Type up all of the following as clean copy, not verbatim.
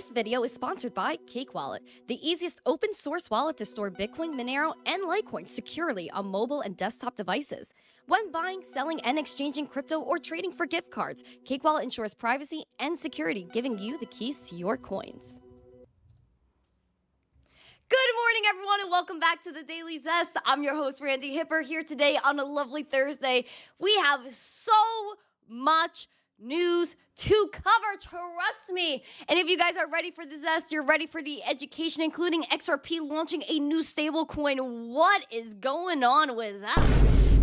This video is sponsored by Cake Wallet, the easiest open source wallet to store Bitcoin, Monero, and Litecoin securely on mobile and desktop devices. When buying, selling, and exchanging crypto or trading for gift cards, Cake Wallet ensures privacy and security, giving you the keys to your coins. Good morning, everyone, and welcome back to the Daily Zest. I'm your host, Randi Hipper, here today on a lovely Thursday. We have so much news to cover, trust me. And if you guys are ready for the zest, you're ready for the education, including XRP launching a new stablecoin. What is going on with that?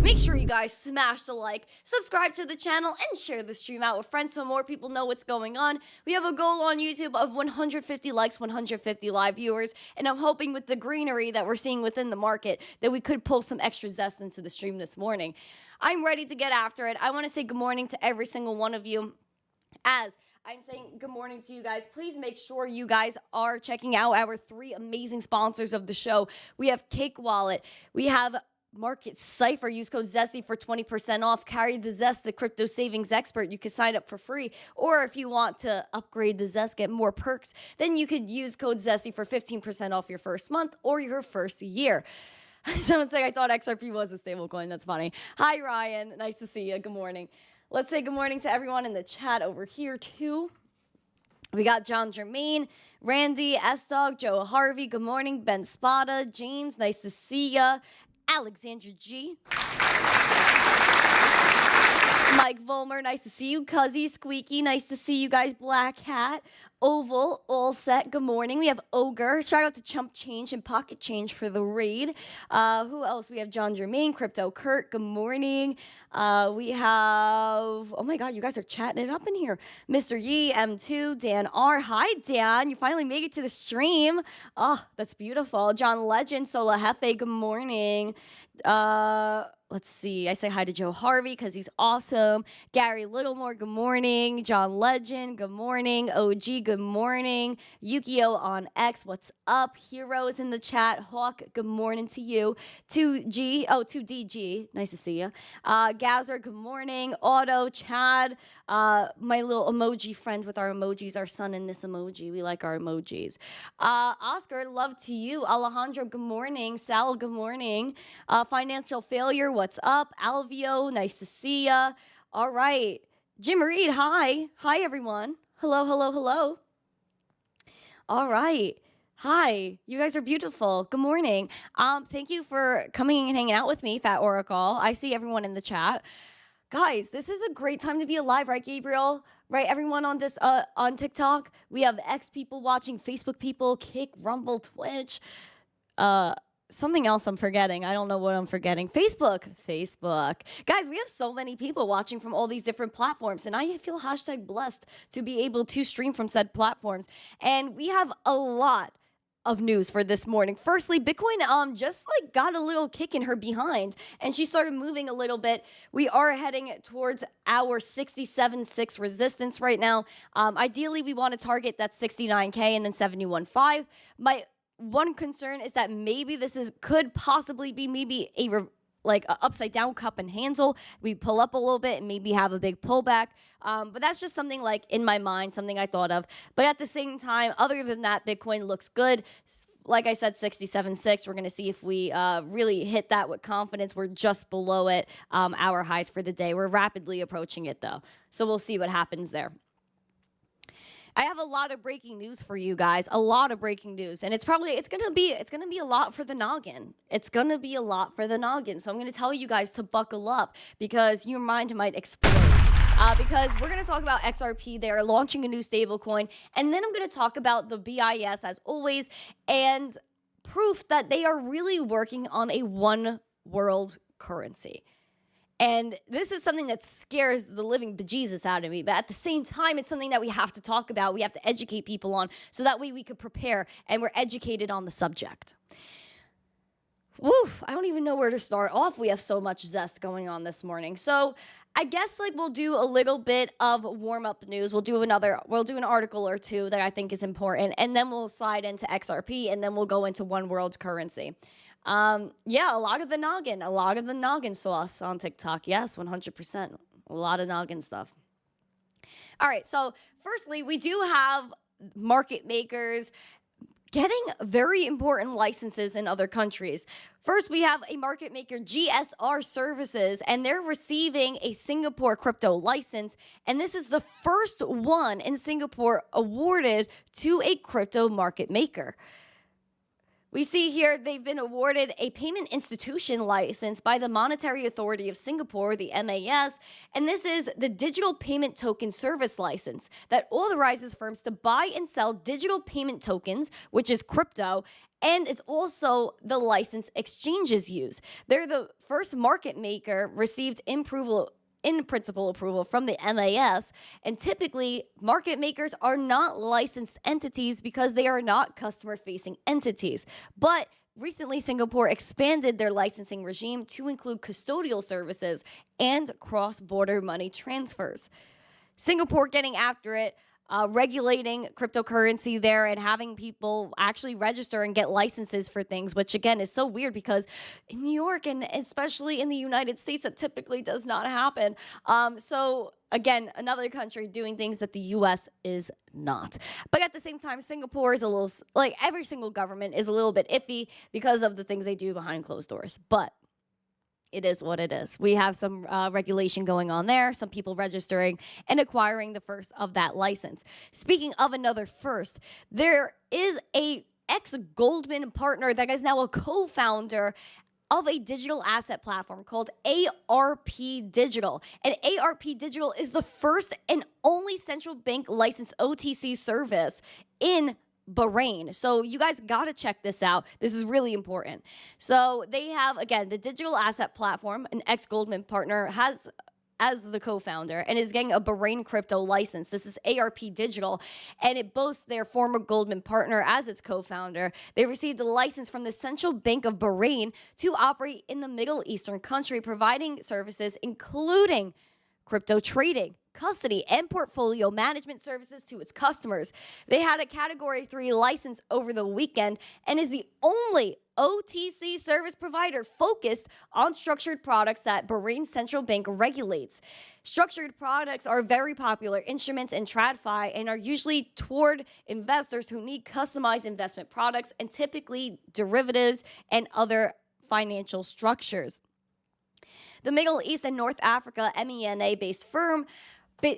Make sure you guys smash the like, subscribe to the channel, and share the stream out with friends so more people know what's going on. We have a goal on YouTube of 150 likes, 150 live viewers, and I'm hoping with the greenery that we're seeing within the market that we could pull some extra zest into the stream this morning. I'm ready to get after it. I want to say good morning to every single one of you. As I'm saying good morning to you guys, please make sure you guys are checking out our three amazing sponsors of the show. We have Cake Wallet. We have Market Cipher. Use code ZESTY for 20% off. Carry the Zest, the crypto savings expert. You can sign up for free. Or if you want to upgrade the Zest, get more perks, then you could use code ZESTY for 15% off your first month or your first year. Someone saying I thought XRP was a stablecoin. That's funny. Hi, Ryan. Nice to see you. Good morning. Let's say good morning to everyone in the chat over here, too. We got John Germain, Randy, S-Dog, Joe Harvey. Good morning. Ben Spada, James. Nice to see ya. Alexandra G. Mike Volmer, nice to see you. Cuzzy, Squeaky, nice to see you guys. Black Hat, Oval, All Set, good morning. We have Ogre, shout out to Chump Change and Pocket Change for the raid. Who else? We have John Germain, Crypto Kurt, good morning. We have, oh my God, you guys are chatting it up in here. Mr. Yee, M2, Dan R. Hi, Dan. You finally made it to the stream. Oh, that's beautiful. John Legend, Sola Hefe, good morning. Let's see. I say hi to Joe Harvey because he's awesome. Gary Littlemore, good morning. John Legend, good morning. OG, good morning. Yukio on X, what's up? Heroes in the chat. Hawk, good morning to you. 2DG, nice to see you. Gazer, good morning. Otto, Chad, my little emoji friend with our emojis, our son in this emoji. We like our emojis. Oscar, love to you. Alejandro, good morning. Sal, good morning. Financial Failure, what's up? Alvio, nice to see ya. All right. Jim Reed, hi. Hi, everyone. Hello, hello, hello. All right. Hi. You guys are beautiful. Good morning. Thank you for coming and hanging out with me, Fat Oracle. I see everyone in the chat. Guys, this is a great time to be alive, right, Gabriel? Right, everyone on this on TikTok? We have X people watching, Facebook people, Kick, Rumble, Twitch. Something else I'm forgetting. I don't know what I'm forgetting. Facebook. Guys, we have so many people watching from all these different platforms, and I feel #blessed to be able to stream from said platforms. And we have a lot of news for this morning. Firstly, Bitcoin just like got a little kick in her behind, and she started moving a little bit. We are heading towards our 67.6 resistance right now. Ideally, we want to target that 69K and then 71.5. My one concern is that maybe this could possibly be maybe a upside down cup and handle. We pull up a little bit and maybe have a big pullback. But that's just something like in my mind, something I thought of. But at the same time, other than that, Bitcoin looks good. Like I said, 67.6. We're going to see if we really hit that with confidence. We're just below it, our highs for the day. We're rapidly approaching it, though. So we'll see what happens there. I have a lot of breaking news for you guys, a lot of breaking news, and it's gonna be a lot for the noggin. It's gonna be a lot for the noggin. So I'm gonna tell you guys to buckle up because your mind might explode. Because we're gonna talk about XRP. They're launching a new stablecoin, and then I'm gonna talk about the BIS as always, and proof that they are really working on a one world currency. And this is something that scares the living bejesus out of me. But at the same time, it's something that we have to talk about. We have to educate people on so that way we could prepare and we're educated on the subject. Woo, I don't even know where to start off. We have so much zest going on this morning. So I guess we'll do a little bit of warm-up news. We'll do an article or two that I think is important. And then we'll slide into XRP and then we'll go into one world currency. Yeah, a lot of the noggin sauce on TikTok. Yes, 100%. A lot of noggin stuff. All right, so firstly, we do have market makers getting very important licenses in other countries. First, we have a market maker, GSR Services, and they're receiving a Singapore crypto license. And this is the first one in Singapore awarded to a crypto market maker. We see here they've been awarded a payment institution license by the Monetary Authority of Singapore, the MAS, and this is the Digital Payment Token Service License that authorizes firms to buy and sell digital payment tokens, which is crypto, and it's also the license exchanges use. They're the first market maker received in-principle approval from the MAS, and typically market makers are not licensed entities because they are not customer-facing entities. But recently, Singapore expanded their licensing regime to include custodial services and cross-border money transfers. Singapore getting after it, regulating cryptocurrency there and having people actually register and get licenses for things, which again is so weird because in New York and especially in the United States, it typically does not happen. So again, another country doing things that the US is not. But at the same time, Singapore is a little, like every single government is a little bit iffy because of the things they do behind closed doors. But it is what it is. We have some regulation going on there, some people registering and acquiring the first of that license. Speaking of another first, there is a ex-Goldman partner that is now a co-founder of a digital asset platform called ARP Digital. And ARP Digital is the first and only central bank licensed OTC service in Bahrain. So you guys got to check this out. This is really important. So they have, again, the digital asset platform, an ex-Goldman partner has as the co-founder and is getting a Bahrain crypto license. This is ARP Digital, and it boasts their former Goldman partner as its co-founder. They received a license from the Central Bank of Bahrain to operate in the Middle Eastern country, providing services including crypto trading, custody, and portfolio management services to its customers. They had a Category 3 license over the weekend and is the only OTC service provider focused on structured products that Bahrain's central bank regulates. Structured products are very popular instruments in TradFi and are usually toward investors who need customized investment products and typically derivatives and other financial structures. The Middle East and North Africa MENA-based firm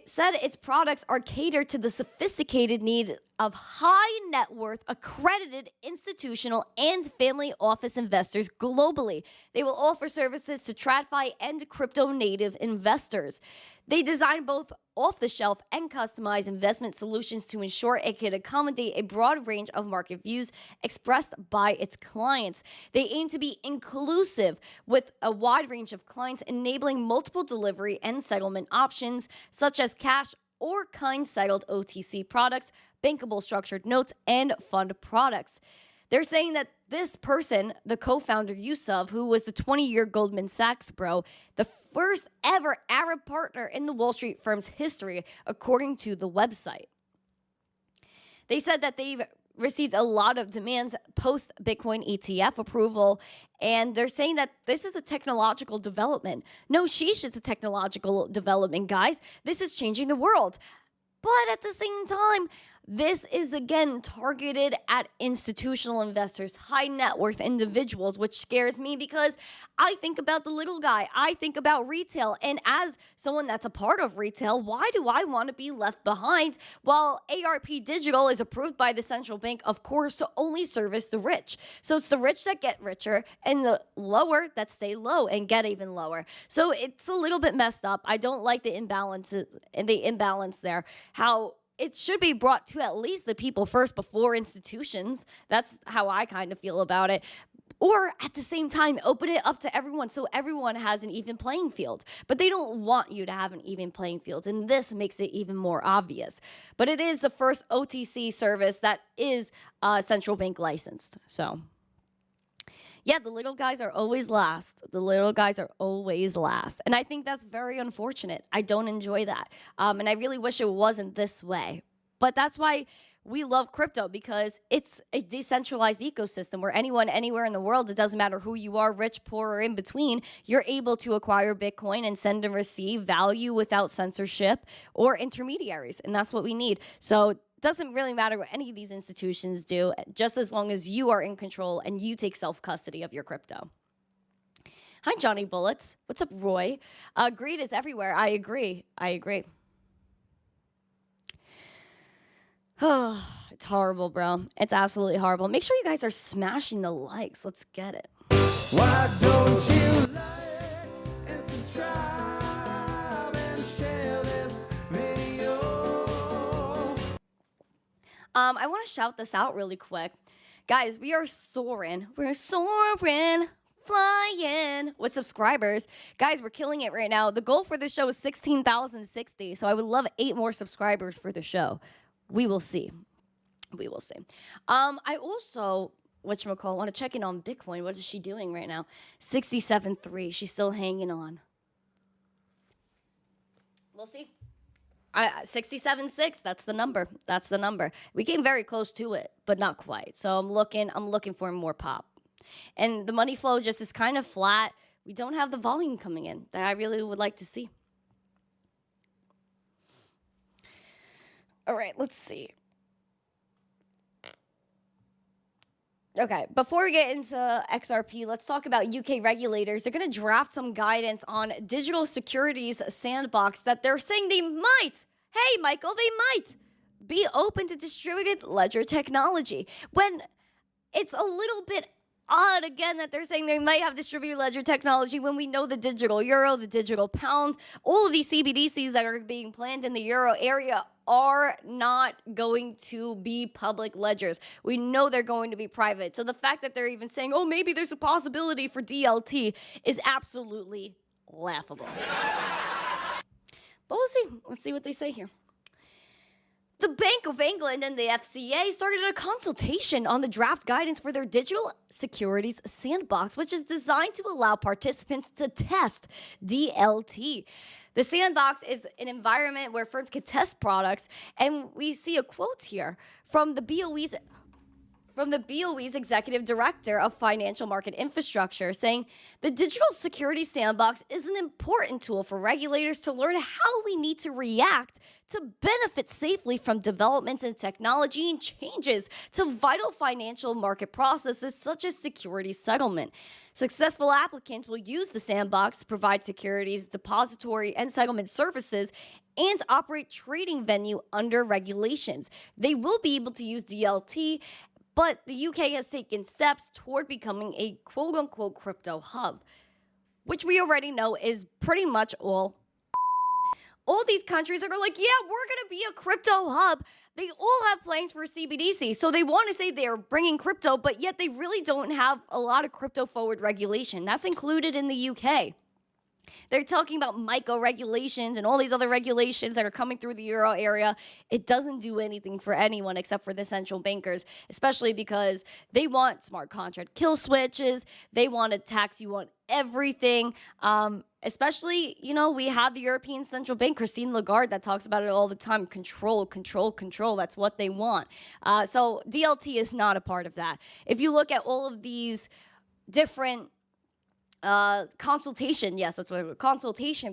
said its products are catered to the sophisticated need of high net worth, accredited institutional and family office investors globally. They will offer services to TradFi and crypto native investors. They design both off-the-shelf and customized investment solutions to ensure it can accommodate a broad range of market views expressed by its clients. They aim to be inclusive with a wide range of clients, enabling multiple delivery and settlement options, such as cash or kind-settled OTC products, bankable structured notes, and fund products. They're saying that this person, the co-founder Yusuf, who was the 20-year Goldman Sachs bro, the first ever Arab partner in the Wall Street firm's history, according to the website. They said that they've received a lot of demands post Bitcoin ETF approval, and they're saying that this is a technological development. No sheesh, it's a technological development, guys. This is changing the world. But at the same time, this is again targeted at institutional investors, high net worth individuals, which scares me because I think about the little guy. I think about retail. And as someone that's a part of retail, why do I want to be left behind? While ARP Digital is approved by the central bank, of course, to only service the rich. So it's the rich that get richer and the lower that stay low and get even lower. So it's a little bit messed up. I don't like the imbalance there. How it should be brought to at least the people first before institutions. That's how I kind of feel about it. Or at the same time, open it up to everyone so everyone has an even playing field. But they don't want you to have an even playing field, and this makes it even more obvious. But it is the first OTC service that is central bank licensed. So yeah, the little guys are always last. The little guys are always last. And I think that's very unfortunate. I don't enjoy that. And I really wish it wasn't this way. But that's why we love crypto, because it's a decentralized ecosystem where anyone, anywhere in the world, it doesn't matter who you are, rich, poor, or in between, you're able to acquire Bitcoin and send and receive value without censorship or intermediaries. And that's what we need. So doesn't really matter what any of these institutions do, just as long as you are in control and you take self-custody of your crypto. Hi, Johnny Bullets. What's up, Roy? Greed is everywhere. I agree. Oh, it's horrible, bro. It's absolutely horrible. Make sure you guys are smashing the likes. Let's get it. Why don't you like and subscribe and share this video? I want to shout this out really quick. Guys, we are soaring. We're soaring, flying with subscribers. Guys, we're killing it right now. The goal for this show is 16,060, so I would love 8 more subscribers for the show. We will see. I also, whatchamacallit, want to check in on Bitcoin. What is she doing right now? 67.3. She's still hanging on. We'll see. 67.6. That's the number. We came very close to it, but not quite. So I'm looking for more pop. And the money flow just is kind of flat. We don't have the volume coming in that I really would like to see. All right, let's see. Okay, before we get into XRP, let's talk about UK regulators. They're going to draft some guidance on digital securities sandbox that they're saying they might, hey, Michael, they might be open to distributed ledger technology. When it's a little bit odd, again, that they're saying they might have distributed ledger technology when we know the digital euro, the digital pound, all of these CBDCs that are being planned in the euro area are not going to be public ledgers. We know they're going to be private. So the fact that they're even saying, oh, maybe there's a possibility for DLT is absolutely laughable. But we'll see. Let's see what they say here. The Bank of England and the FCA started a consultation on the draft guidance for their digital securities sandbox, which is designed to allow participants to test DLT. The sandbox is an environment where firms can test products, and we see a quote here from the BOE's executive director of financial market infrastructure, saying the digital security sandbox is an important tool for regulators to learn how we need to react to benefit safely from developments in technology and changes to vital financial market processes such as security settlement. Successful applicants will use the sandbox to provide securities, depository, and settlement services and operate trading venue under regulations. They will be able to use DLT, but the UK has taken steps toward becoming a quote-unquote crypto hub, which we already know is pretty much all these countries are like, yeah, we're going to be a crypto hub. They all have plans for CBDC. So they want to say they're bringing crypto, but yet they really don't have a lot of crypto forward regulation. That's included in the UK. They're talking about MICA regulations and all these other regulations that are coming through the euro area. It doesn't do anything for anyone except for the central bankers, especially because they want smart contract kill switches. They want to tax you on everything. Especially, we have the European Central Bank, Christine Lagarde, that talks about it all the time. Control. That's what they want. So DLT is not a part of that. If you look at all of these different consultation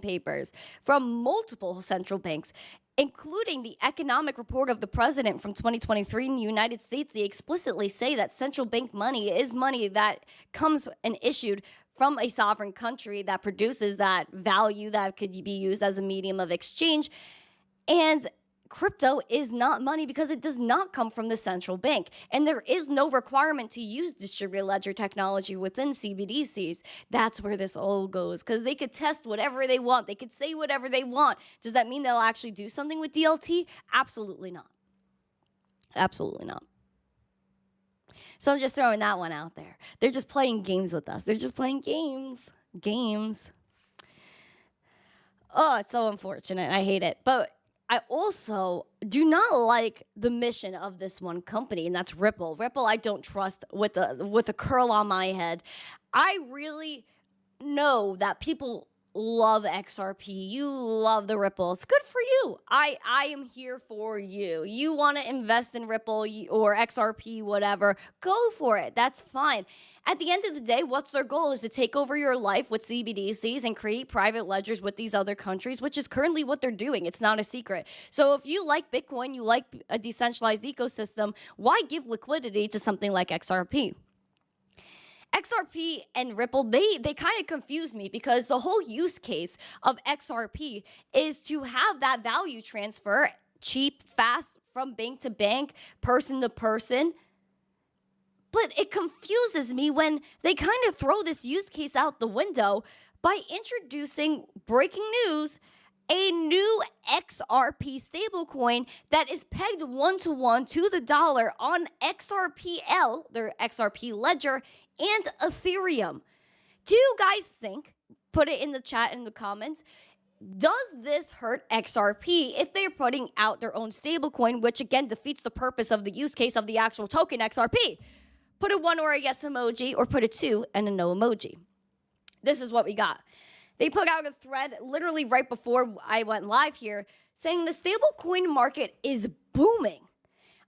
papers from multiple central banks, including the economic report of the president from 2023 in the United States, they explicitly say that central bank money is money that comes and issued from a sovereign country that produces that value that could be used as a medium of exchange. And crypto is not money because it does not come from the central bank. And there is no requirement to use distributed ledger technology within CBDCs. That's where this all goes, because they could test whatever they want. They could say whatever they want. Does that mean they'll actually do something with DLT? Absolutely not. Absolutely not. So I'm just throwing that one out there. They're just playing games with us. They're just playing games. Oh, it's so unfortunate. I hate it. But I also do not like the mission of this one company, and that's Ripple. Ripple, I don't trust with a curl on my head. I really know that people love XRP. You love the ripples. Good for you. I am here for you. You want to invest in Ripple or XRP, whatever, go for it. That's fine. At the end of the day, what's their goal is to take over your life with CBDCs and create private ledgers with these other countries, which is currently what they're doing. It's not a secret. So if you like Bitcoin, you like a decentralized ecosystem, why give liquidity to something like XRP? XRP and Ripple, they kind of confuse me because the whole use case of XRP is to have that value transfer cheap, fast, from bank to bank, person to person. But it confuses me when they kind of throw this use case out the window by introducing, breaking news, a new XRP stablecoin that is pegged 1-to-1 to the dollar on XRPL, their XRP ledger, and Ethereum. Do you guys think, put it in the chat in the comments, does this hurt XRP if they're putting out their own stablecoin, which again defeats the purpose of the use case of the actual token XRP? Put a 1 or a yes emoji, or put a 2 and a no emoji. This is what we got. They put out a thread literally right before I went live here saying the stablecoin market is booming.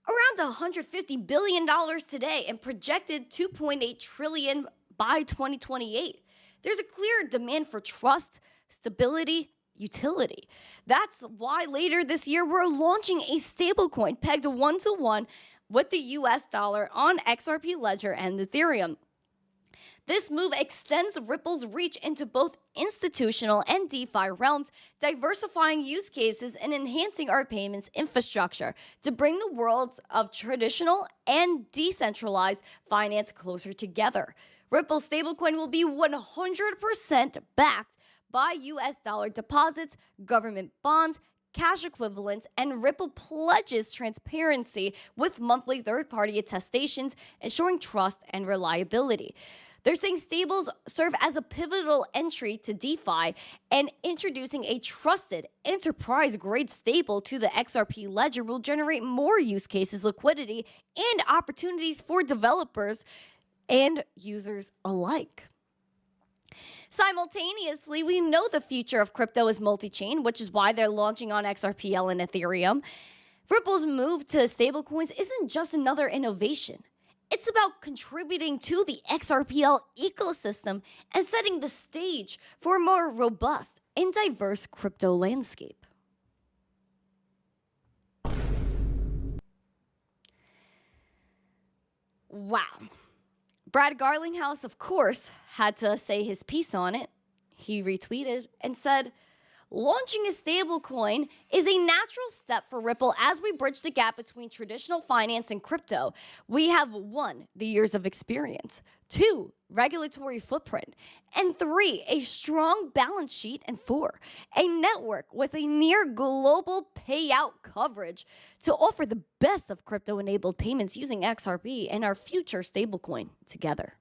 Around $150 billion today and projected $2.8 trillion by 2028. There's a clear demand for trust, stability, utility. That's why later this year we're launching a stablecoin pegged 1-to-1 with the US dollar on XRP Ledger and Ethereum. This move extends Ripple's reach into both institutional and DeFi realms, diversifying use cases and enhancing our payments infrastructure to bring the worlds of traditional and decentralized finance closer together. Ripple's stablecoin will be 100% backed by US dollar deposits, government bonds, cash equivalents, and Ripple pledges transparency with monthly third-party attestations, ensuring trust and reliability. They're saying stables serve as a pivotal entry to DeFi and introducing a trusted enterprise-grade stable to the XRP ledger will generate more use cases, liquidity, and opportunities for developers and users alike. Simultaneously, we know the future of crypto is multi-chain, which is why they're launching on XRPL and Ethereum. Ripple's move to stablecoins isn't just another innovation. It's about contributing to the XRPL ecosystem and setting the stage for a more robust and diverse crypto landscape. Wow. Brad Garlinghouse, of course, had to say his piece on it. He retweeted and said, launching a stablecoin is a natural step for Ripple as we bridge the gap between traditional finance and crypto. We have 1, the years of experience, 2, regulatory footprint, and 3, a strong balance sheet, and 4, a network with a near global payout coverage to offer the best of crypto-enabled payments using XRP and our future stablecoin together.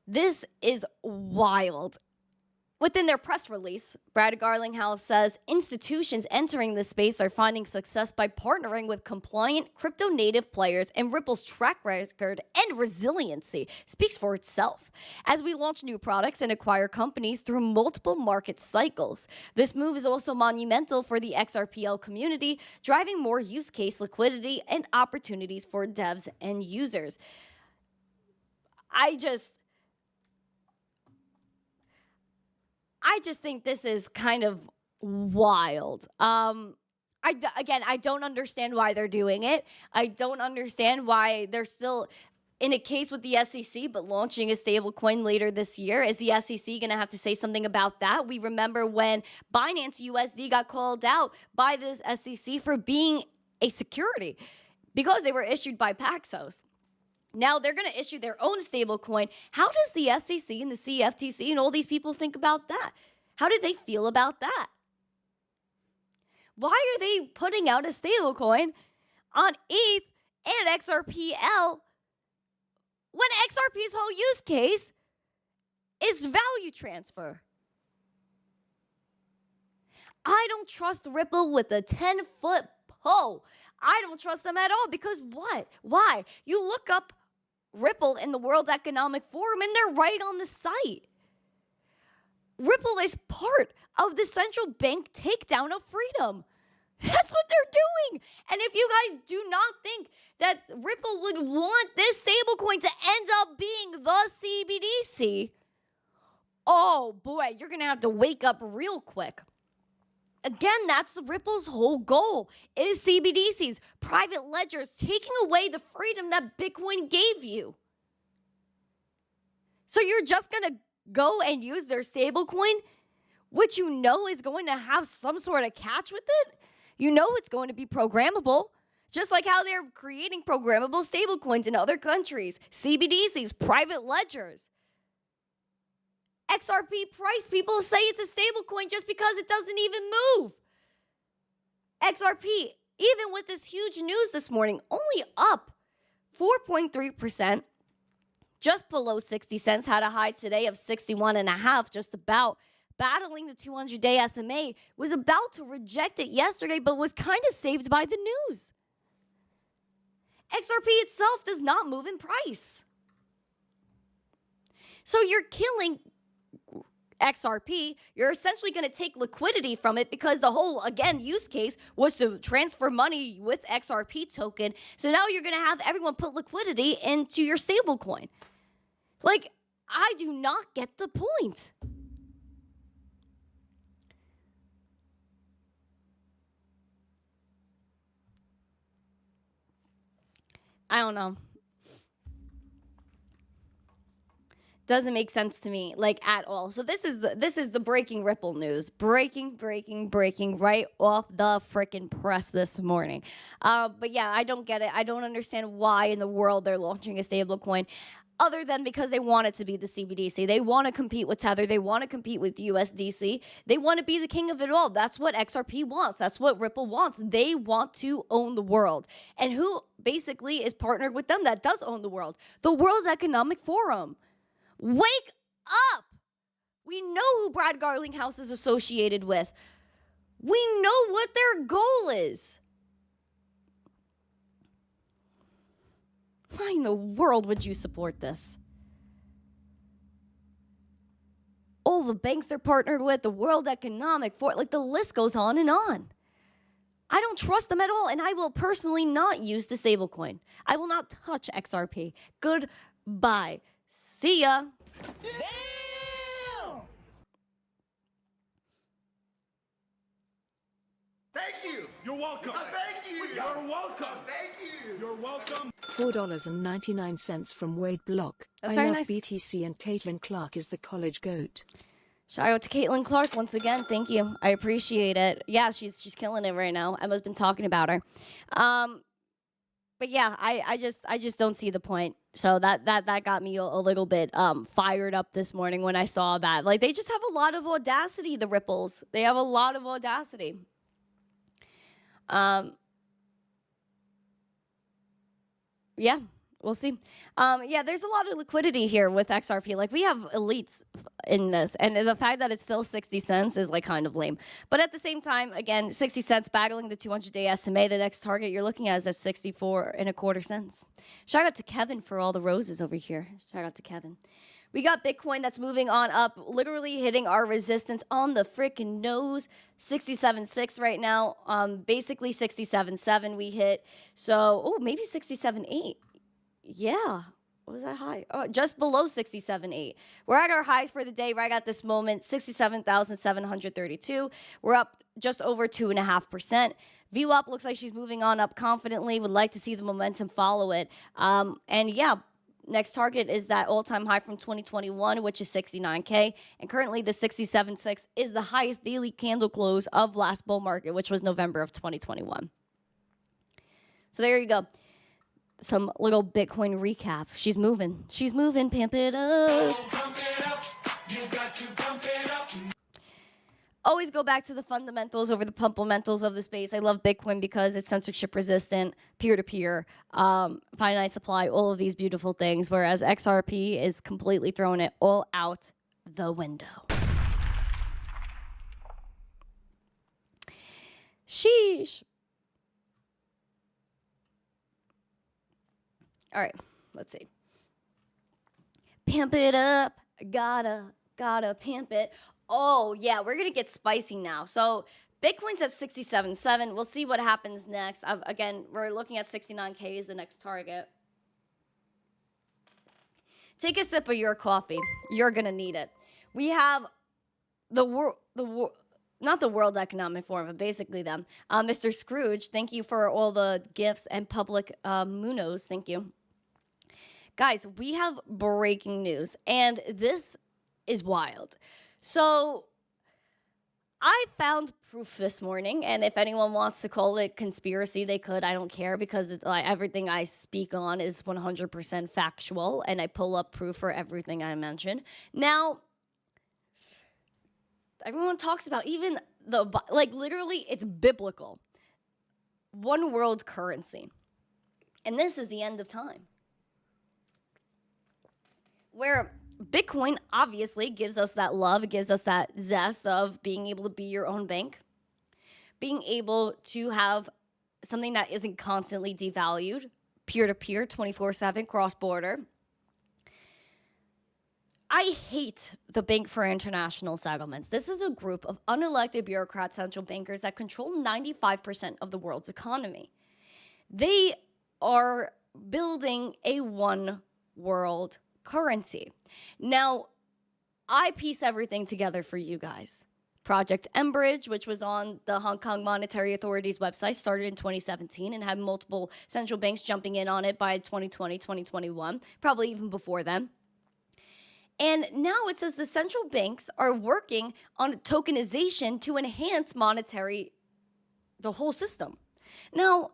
This is wild. Within their press release, Brad Garlinghouse says institutions entering the space are finding success by partnering with compliant crypto-native players, and Ripple's track record and resiliency speaks for itself. As we launch new products and acquire companies through multiple market cycles, this move is also monumental for the XRPL community, driving more use case liquidity and opportunities for devs and users. I just think this is kind of wild. Again, I don't understand why they're doing it. I don't understand why they're still in a case with the SEC, but launching a stablecoin later this year. Is the SEC going to have to say something about that? We remember when Binance USD got called out by this SEC for being a security because they were issued by Paxos. Now they're going to issue their own stablecoin. How does the SEC and the CFTC and all these people think about that? How do they feel about that? Why are they putting out a stablecoin on ETH and XRPL when XRP's whole use case is value transfer? I don't trust Ripple with a 10-foot pole. I don't trust them at all because what? Why? You look up Ripple in the World Economic Forum, and they're right on the site. Ripple is part of the central bank takedown of freedom. That's what they're doing. And if you guys do not think that Ripple would want this stablecoin to end up being the CBDC, oh boy, you're going to have to wake up real quick. Again, that's Ripple's whole goal is CBDCs, private ledgers, taking away the freedom that Bitcoin gave you. So you're just going to go and use their stablecoin, which you know is going to have some sort of catch with it. You know it's going to be programmable, just like how they're creating programmable stablecoins in other countries, CBDCs, private ledgers. XRP price, people say it's a stablecoin just because it doesn't even move. XRP, even with this huge news this morning, only up 4.3%, just below 60 cents, had a high today of 61.5, just about. Battling the 200-day SMA, was about to reject it yesterday, but was kind of saved by the news. XRP itself does not move in price. So you're killing XRP, you're essentially going to take liquidity from it because the whole, again, use case was to transfer money with XRP token. So now you're going to have everyone put liquidity into your stablecoin. Like, I do not get the point. I don't know. Doesn't make sense to me, like, at all. So this is the breaking Ripple news. Breaking right off the frickin' press this morning. But yeah, I don't get it. I don't understand why in the world they're launching a stablecoin, other than because they want it to be the CBDC. They want to compete with Tether. They want to compete with USDC. They want to be the king of it all. That's what XRP wants. That's what Ripple wants. They want to own the world. And who basically is partnered with them that does own the world? The World Economic Forum. Wake up! We know who Brad Garlinghouse is associated with. We know what their goal is. Why in the world would you support this? All the banks they're partnered with, the World Economic Forum, like the list goes on and on. I don't trust them at all, and I will personally not use the stablecoin. I will not touch XRP. Goodbye. See ya. Damn! Thank you. You're welcome. Thank you. You're welcome. Thank you. You're welcome. $4.99 from Wade Block. That's I very love nice. BTC and Caitlin Clark is the college goat. Shout out to Caitlin Clark once again. Thank you. I appreciate it. Yeah, she's killing it right now. Emma's been talking about her. But yeah, I just don't see the point. So that got me a little bit fired up this morning when I saw that. Like, they just have a lot of audacity, the Ripples. They have a lot of audacity. Yeah, we'll see. Yeah, there's a lot of liquidity here with XRP. Like, we have elites in this, and the fact that it's still 60 cents is, like, kind of lame. But at the same time, again, 60 cents battling the 200-day SMA. The next target you're looking at is at 64.25 cents. Shout out to Kevin for all the roses over here. Shout out to Kevin. We got Bitcoin that's moving on up, literally hitting our resistance on the freaking nose. 67.6 right now. Basically 67.7 we hit. So, oh, maybe 67.8. Yeah. What was that high? Oh, just below 67.8. We're at our highs for the day right at this moment, 67,732. We're up just over 2.5%. VWAP looks like she's moving on up confidently. Would like to see the momentum follow it. And yeah, next target is that all-time high from 2021, which is 69K. And currently the 67.6 is the highest daily candle close of last bull market, which was November of 2021. So there you go. Some little Bitcoin recap. She's moving. She's moving. Pamp it up. Pump it up. You got to pump it up. Always go back to the fundamentals over the pumpamentals of the space. I love Bitcoin because it's censorship resistant, peer-to-peer, finite supply, all of these beautiful things, whereas XRP is completely throwing it all out the window. Sheesh. All right, let's see. pimp it up. Gotta pimp it. Oh, yeah, we're going to get spicy now. So Bitcoin's at 67.7. We'll see what happens next. Again, we're looking at 69K as the next target. Take a sip of your coffee. You're going to need it. We have not the World Economic Forum, but basically them. Mr. Scrooge, thank you for all the gifts and public munos. Thank you. Guys, we have breaking news, and this is wild. So I found proof this morning, and if anyone wants to call it conspiracy, they could. I don't care, because everything I speak on is 100% factual, and I pull up proof for everything I mention. Now, everyone talks about even literally, it's biblical. One world currency. And this is the end of time. Where Bitcoin obviously gives us that love, it gives us that zest of being able to be your own bank, being able to have something that isn't constantly devalued, peer-to-peer, 24/7, cross-border. I hate the Bank for International Settlements. This is a group of unelected bureaucrat central bankers that control 95% of the world's economy. They are building a one world currency. Now, I piece everything together for you guys. Project Enbridge, which was on the Hong Kong Monetary Authority's website, started in 2017 and had multiple central banks jumping in on it by 2020, 2021, probably even before then. And now it says the central banks are working on tokenization to enhance the whole system. Now,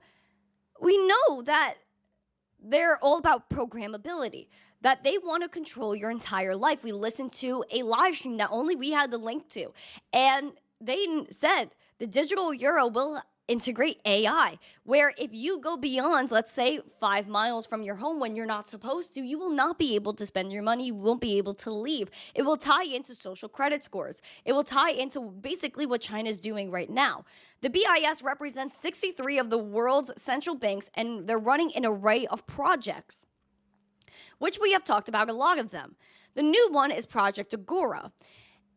we know that they're all about programmability, that they want to control your entire life. We listened to a live stream that only we had the link to, and they said the digital euro will integrate AI, where if you go beyond, let's say, 5 miles from your home when you're not supposed to, you will not be able to spend your money. You won't be able to leave. It will tie into social credit scores. It will tie into basically what China's doing right now. The BIS represents 63 of the world's central banks, and they're running an array of projects, which we have talked about a lot of them. The new one is Project Agora,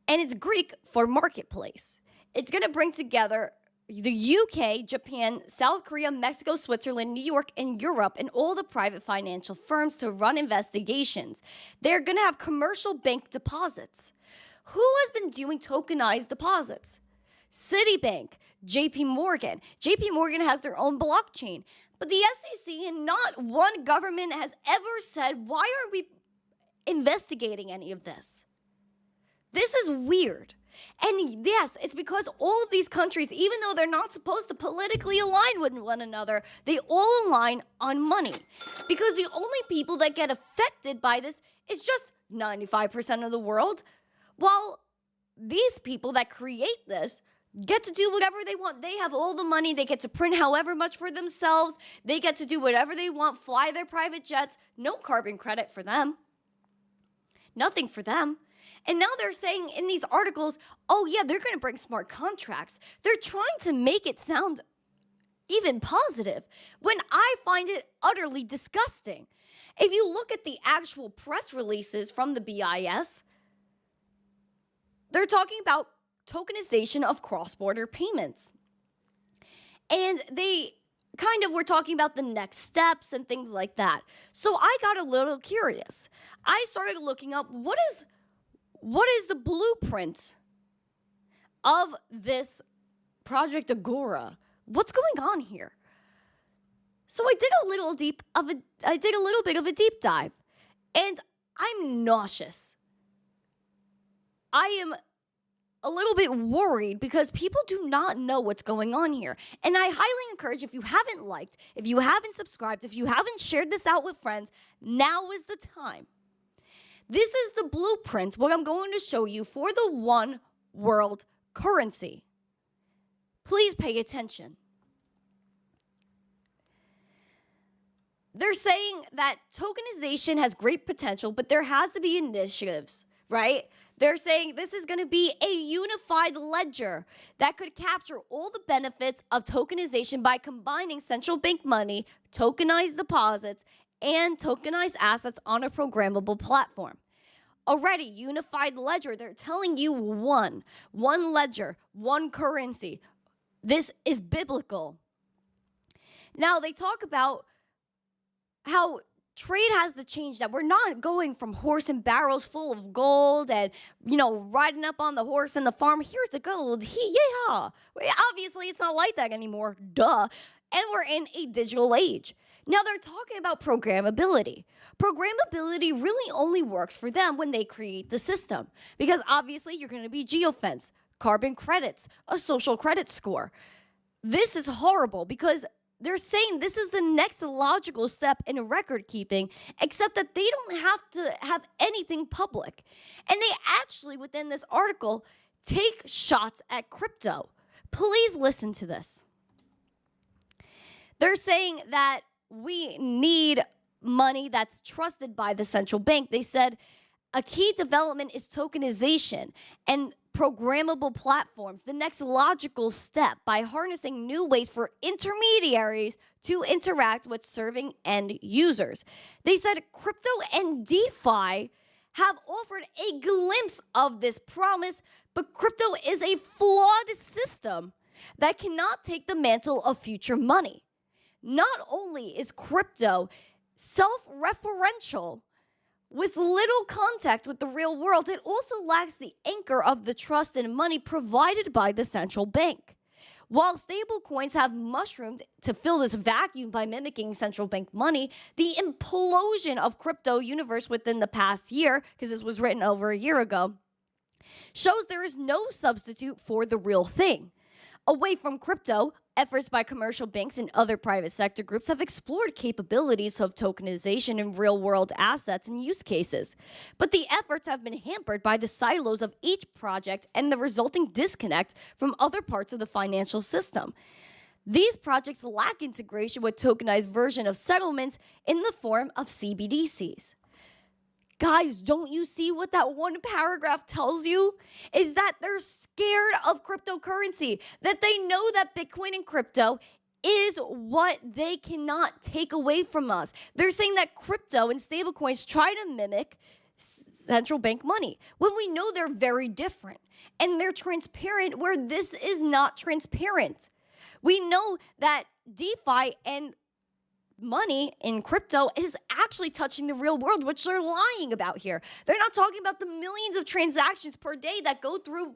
and it's Greek for marketplace. It's going to bring together the UK, Japan, South Korea, Mexico, Switzerland, New York, and Europe, and all the private financial firms to run investigations. They're going to have commercial bank deposits. Who has been doing tokenized deposits? Citibank, JP Morgan. JP Morgan has their own blockchain. But the SEC and not one government has ever said, why aren't we investigating any of this? This is weird. And yes, it's because all of these countries, even though they're not supposed to politically align with one another, they all align on money. Because the only people that get affected by this is just 95% of the world, while these people that create this get to do whatever they want. They have all the money. They get to print however much for themselves. They get to do whatever they want, fly their private jets. No carbon credit for them. Nothing for them. And now they're saying in these articles, oh yeah, they're going to bring smart contracts. They're trying to make it sound even positive, when I find it utterly disgusting. If you look at the actual press releases from the BIS, they're talking about tokenization of cross-border payments. And they kind of were talking about the next steps and things like that. So I got a little curious. I started looking up what is the blueprint of this Project Agora? What's going on here? So I did a little bit of a deep dive, and I'm nauseous. I am a little bit worried because people do not know what's going on here. And I highly encourage, if you haven't liked, if you haven't subscribed, if you haven't shared this out with friends, now is the time. This is the blueprint, what I'm going to show you for the one world currency. Please pay attention. They're saying that tokenization has great potential, but there has to be initiatives, right? They're saying this is going to be a unified ledger that could capture all the benefits of tokenization by combining central bank money, tokenized deposits, and tokenized assets on a programmable platform. already. Unified ledger. They're telling you one ledger, one currency. This is biblical. Now, they talk about how trade has to change, that we're not going from horse and barrels full of gold and, riding up on the horse and the farm. Here's the gold. Yeah. Obviously, it's not like that anymore. Duh. And we're in a digital age. Now, they're talking about programmability. Programmability really only works for them when they create the system, because obviously you're going to be geofenced, carbon credits, a social credit score. This is horrible because they're saying this is the next logical step in record keeping, except that they don't have to have anything public. And they actually, within this article, take shots at crypto. Please listen to this. They're saying that we need money that's trusted by the central bank. They said a key development is tokenization and programmable platforms, the next logical step by harnessing new ways for intermediaries to interact with serving end users. They said crypto and DeFi have offered a glimpse of this promise, but crypto is a flawed system that cannot take the mantle of future money. Not only is crypto self-referential, with little contact with the real world, it also lacks the anchor of the trust and money provided by the central bank. While stablecoins have mushroomed to fill this vacuum by mimicking central bank money, the implosion of crypto universe within the past year, because this was written over a year ago, shows there is no substitute for the real thing. Away from crypto, efforts by commercial banks and other private sector groups have explored capabilities of tokenization in real-world assets and use cases. But the efforts have been hampered by the silos of each project and the resulting disconnect from other parts of the financial system. These projects lack integration with tokenized version of settlements in the form of CBDCs. Guys, don't you see what that one paragraph tells you? Is that they're scared of cryptocurrency, that they know that Bitcoin and crypto is what they cannot take away from us. They're saying that crypto and stablecoins try to mimic central bank money when we know they're very different and they're transparent where this is not transparent. We know that DeFi and money in crypto is actually touching the real world, which they're lying about here. They're not talking about the millions of transactions per day that go through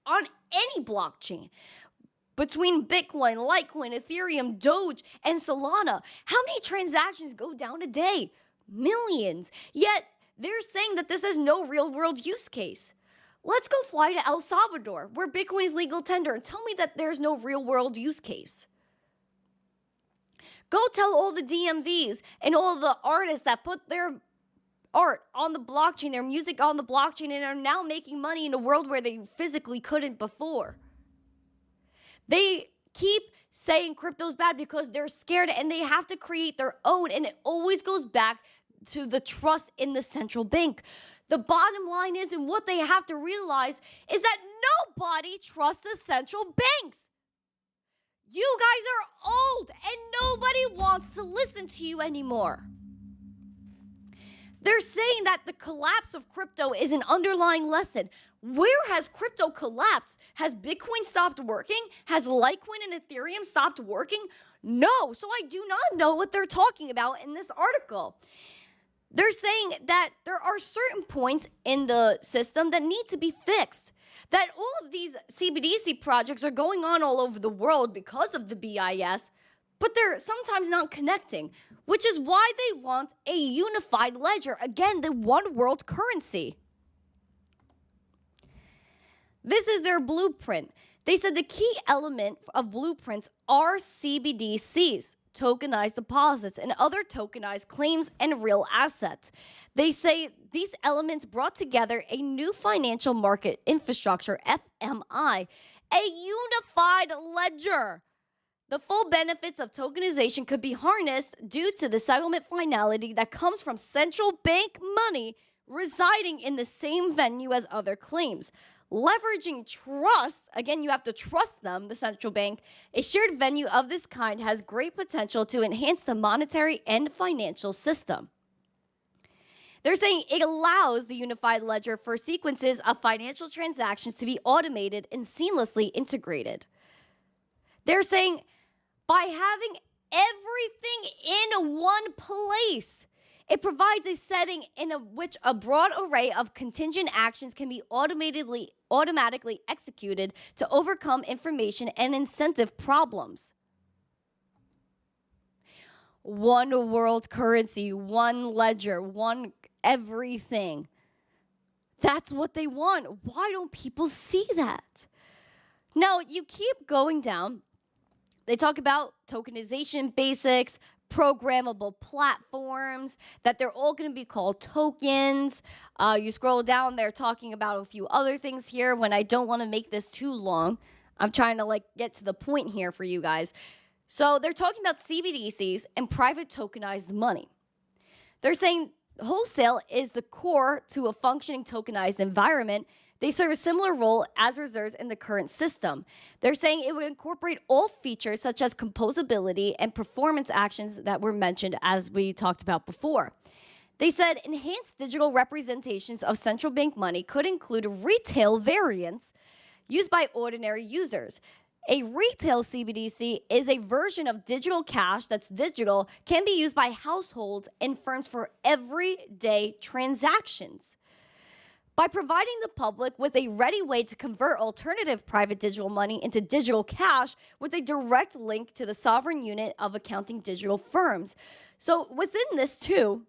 on any blockchain between Bitcoin, Litecoin, Ethereum, DOGE, and Solana. How many transactions go down a day? Millions. Yet they're saying that this has no real world use case. Let's go fly to El Salvador, where Bitcoin is legal tender, and tell me that there's no real world use case. Go tell all the DMVs and all the artists that put their art on the blockchain, their music on the blockchain, and are now making money in a world where they physically couldn't before. They keep saying crypto's bad because they're scared and they have to create their own, and it always goes back to the trust in the central bank. The bottom line is, and what they have to realize, is that nobody trusts the central banks. You guys are old and nobody wants to listen to you anymore. They're saying that the collapse of crypto is an underlying lesson. Where has crypto collapsed? Has Bitcoin stopped working? Has Litecoin and Ethereum stopped working? No. So I do not know what they're talking about in this article. They're saying that there are certain points in the system that need to be fixed. That all of these CBDC projects are going on all over the world because of the BIS, but they're sometimes not connecting, which is why they want a unified ledger. Again, the one world currency. This is their blueprint. They said the key element of blueprints are CBDCs, tokenized deposits, and other tokenized claims and real assets. They say these elements brought together a new financial market infrastructure, FMI, a unified ledger. The full benefits of tokenization could be harnessed due to the settlement finality that comes from central bank money residing in the same venue as other claims. Leveraging trust, again, you have to trust them, the central bank. A shared venue of this kind has great potential to enhance the monetary and financial system. They're saying it allows the unified ledger for sequences of financial transactions to be automated and seamlessly integrated. They're saying by having everything in one place, it provides a setting in which a broad array of contingent actions can be automatically executed to overcome information and incentive problems. One world currency, one ledger, one everything. That's what they want. Why don't people see that? Now, you keep going down. They talk about tokenization basics, programmable platforms, that they're all going to be called tokens. You scroll down, they're talking about a few other things here. When I don't want to make this too long, I'm trying to get to the point here for you guys. So they're talking about CBDCs and private tokenized money. They're saying wholesale is the core to a functioning tokenized environment. They serve a similar role as reserves in the current system. They're saying it would incorporate all features such as composability and performance actions that were mentioned as we talked about before. They said enhanced digital representations of central bank money could include retail variants used by ordinary users. A retail CBDC is a version of digital cash that's digital, can be used by households and firms for everyday transactions. By providing the public with a ready way to convert alternative private digital money into digital cash with a direct link to the sovereign unit of accounting digital firms. So within this too,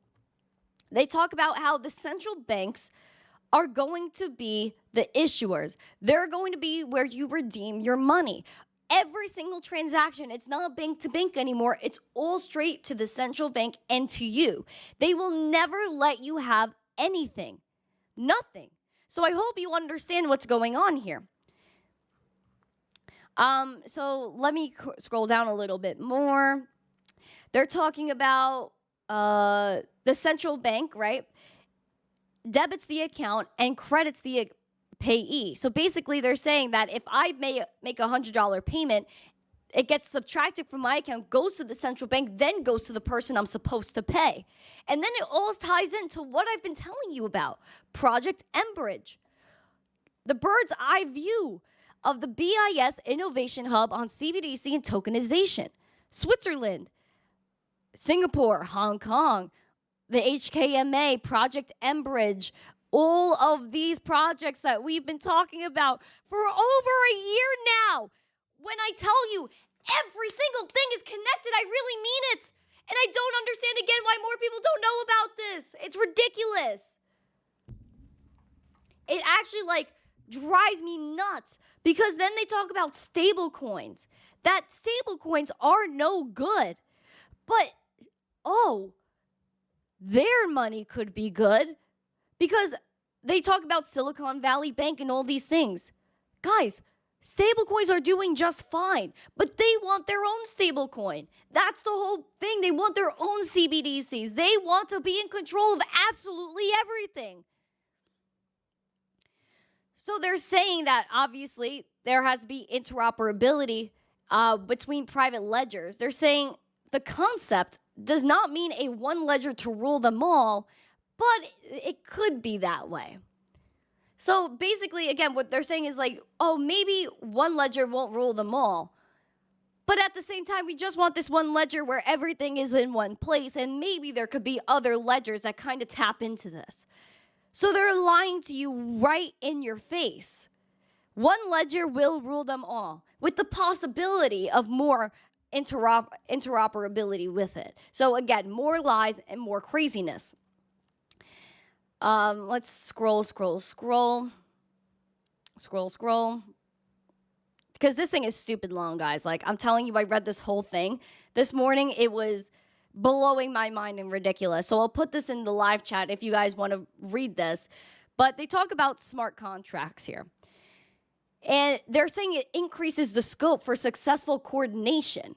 they talk about how the central banks are going to be the issuers. They're going to be where you redeem your money. Every single transaction, it's not bank to bank anymore. It's all straight to the central bank and to you. They will never let you have anything. Nothing. So I hope you understand what's going on here. So let me scroll down a little bit more. They're talking about the central bank, right? Debits the account and credits the payee. So basically they're saying that if I make a $100 payment, it gets subtracted from my account, goes to the central bank, then goes to the person I'm supposed to pay. And then it all ties into what I've been telling you about, Project Enbridge. The bird's eye view of the BIS Innovation Hub on CBDC and tokenization. Switzerland, Singapore, Hong Kong, the HKMA, Project Enbridge, all of these projects that we've been talking about for over a year now. When I tell you every single thing is connected, I really mean it. And I don't understand again why more people don't know about this. It's ridiculous. It actually drives me nuts because then they talk about stable coins. That stable coins are no good. But, their money could be good because they talk about Silicon Valley Bank and all these things. Guys, stablecoins are doing just fine, but they want their own stablecoin. That's the whole thing. They want their own CBDCs. They want to be in control of absolutely everything. So they're saying that obviously there has to be interoperability between private ledgers. They're saying the concept does not mean a one ledger to rule them all, but it could be that way. So basically, again, what they're saying is maybe one ledger won't rule them all. But at the same time, we just want this one ledger where everything is in one place, and maybe there could be other ledgers that kind of tap into this. So they're lying to you right in your face. One ledger will rule them all, with the possibility of more interoperability with it. So again, more lies and more craziness. Let's scroll. Because this thing is stupid long, guys. I'm telling you, I read this whole thing this morning. It was blowing my mind and ridiculous. So I'll put this in the live chat if you guys want to read this. But they talk about smart contracts here. And they're saying it increases the scope for successful coordination.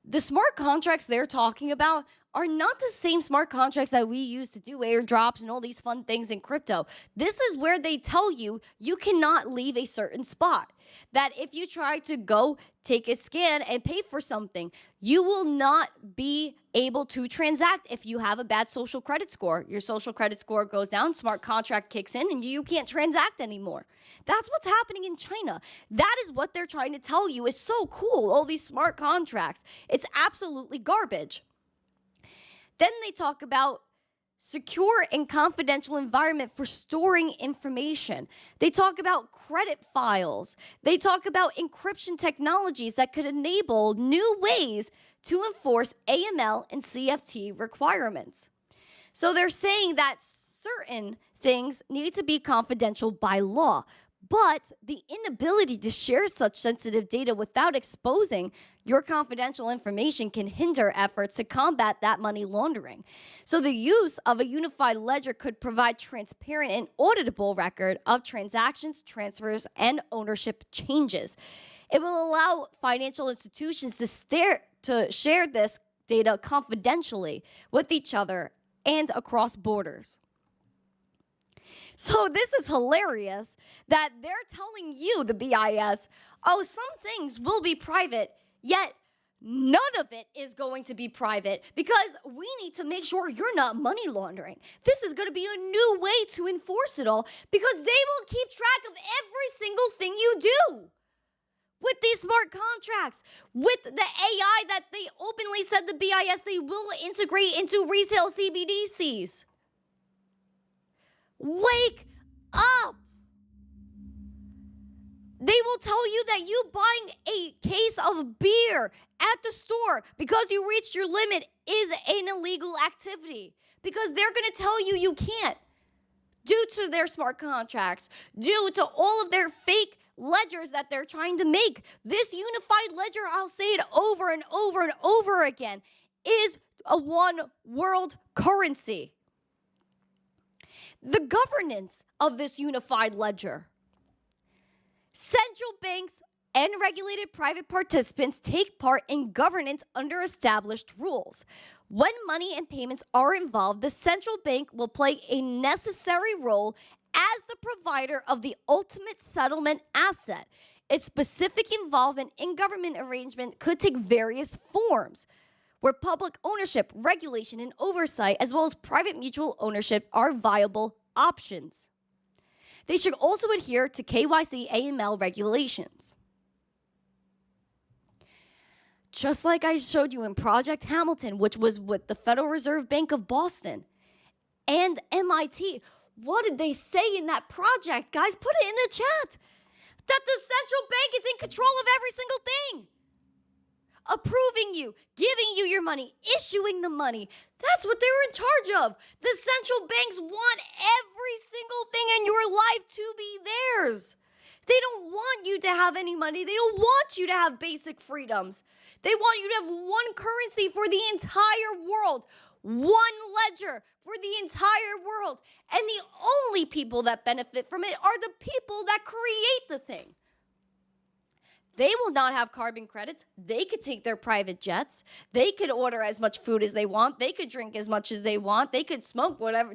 The smart contracts they're talking about are not the same smart contracts that we use to do airdrops and all these fun things in crypto. This is where they tell you you cannot leave a certain spot. That if you try to go take a scan and pay for something, you will not be able to transact if you have a bad social credit score. Your social credit score goes down, smart contract kicks in, and you can't transact anymore. That's what's happening in China. That is what they're trying to tell you. It's so cool, all these smart contracts. It's absolutely garbage. Then they talk about secure and confidential environment for storing information. They talk about credit files. They talk about encryption technologies that could enable new ways to enforce AML and CFT requirements. So they're saying that certain things need to be confidential by law, but the inability to share such sensitive data without exposing your confidential information can hinder efforts to combat that money laundering. So the use of a unified ledger could provide transparent and auditable record of transactions, transfers, and ownership changes. It will allow financial institutions to share this data confidentially with each other and across borders. So this is hilarious that they're telling you, the BIS, oh, some things will be private, yet none of it is going to be private because we need to make sure you're not money laundering. This is going to be a new way to enforce it all because they will keep track of every single thing you do. With these smart contracts, with the AI that they openly said the BIS they will integrate into retail CBDCs. Wake up! They will tell you that you buying a case of beer at the store because you reached your limit is an illegal activity. Because they're going to tell you you can't. Due to their smart contracts, due to all of their fake ledgers that they're trying to make. This unified ledger, I'll say it over and over and over again, is a one world currency. The governance of this unified ledger. Central banks and regulated private participants take part in governance under established rules. When money and payments are involved, the central bank will play a necessary role as the provider of the ultimate settlement asset. Its specific involvement in government arrangement could take various forms, where public ownership, regulation, and oversight, as well as private mutual ownership, are viable options. They should also adhere to KYC AML regulations. Just like I showed you in Project Hamilton, which was with the Federal Reserve Bank of Boston and MIT. What did they say in that project, guys? Put it in the chat. That the central bank is in control of every single thing. Approving you, giving you your money, issuing the money. That's what they're in charge of. The central banks want every single thing in your life to be theirs. They don't want you to have any money. They don't want you to have basic freedoms. They want you to have one currency for the entire world, one ledger for the entire world. And the only people that benefit from it are the people that create the thing. They will not have carbon credits. They could take their private jets. They could order as much food as they want. They could drink as much as they want. They could smoke whatever,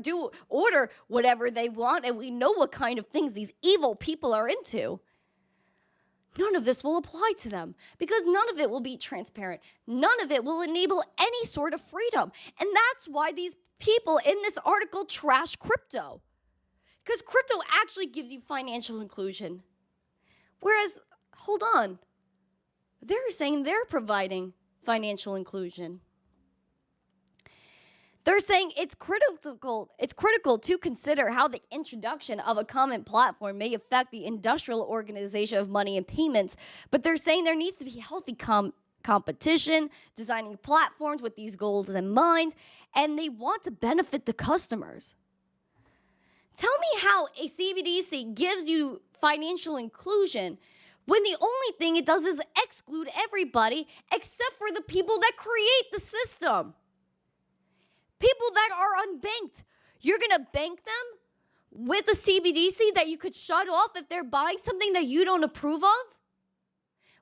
order whatever they want. And we know what kind of things these evil people are into. None of this will apply to them because none of it will be transparent. None of it will enable any sort of freedom. And that's why these people in this article trash crypto. Because crypto actually gives you financial inclusion. Whereas, hold on, they're saying they're providing financial inclusion. They're saying it's critical to consider how the introduction of a common platform may affect the industrial organization of money and payments, but they're saying there needs to be healthy competition, designing platforms with these goals in mind, and they want to benefit the customers. Tell me how a CBDC gives you financial inclusion when the only thing it does is exclude everybody except for the people that create the system. People that are unbanked. You're going to bank them with a CBDC that you could shut off if they're buying something that you don't approve of?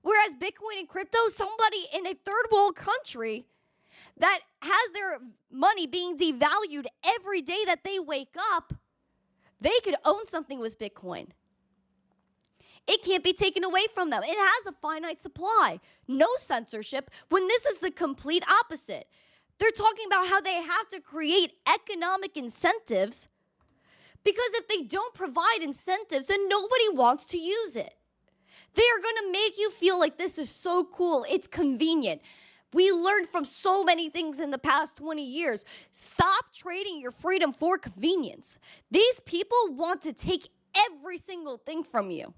Whereas Bitcoin and crypto, somebody in a third world country that has their money being devalued every day that they wake up, they could own something with Bitcoin. It can't be taken away from them. It has a finite supply. No censorship, when this is the complete opposite. They're talking about how they have to create economic incentives, because if they don't provide incentives, then nobody wants to use it. They are going to make you feel like this is so cool. It's convenient. We learned from so many things in the past 20 years. Stop trading your freedom for convenience. These people want to take every single thing from you.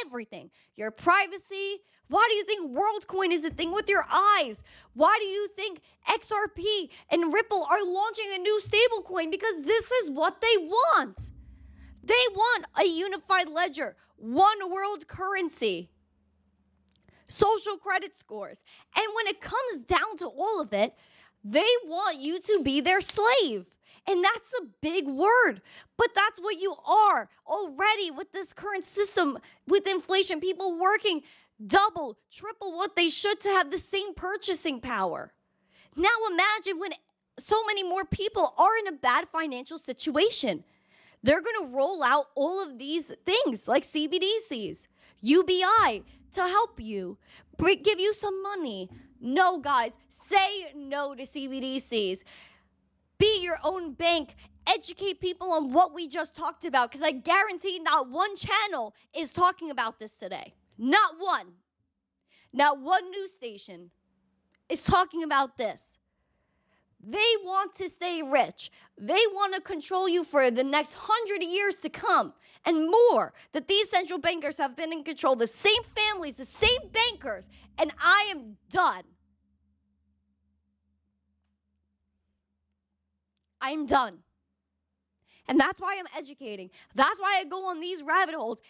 Everything. Your privacy. Why do you think WorldCoin is a thing with your eyes? Why do you think XRP and Ripple are launching a new stablecoin? Because this is what they want. They want a unified ledger, one world currency, social credit scores. And when it comes down to all of it, they want you to be their slave. And that's a big word, but that's what you are already with this current system, with inflation, people working double, triple what they should to have the same purchasing power. Now imagine when so many more people are in a bad financial situation. They're going to roll out all of these things like CBDCs, UBI to help you, give you some money. No, guys, say no to CBDCs. Be your own bank. Educate people on what we just talked about, because I guarantee not one channel is talking about this today. Not one. Not one news station is talking about this. They want to stay rich. They want to control you for the next 100 years to come and more. That these central bankers have been in control. The same families, the same bankers. And I am done. I'm done. And that's why I'm educating. That's why I go on these rabbit holes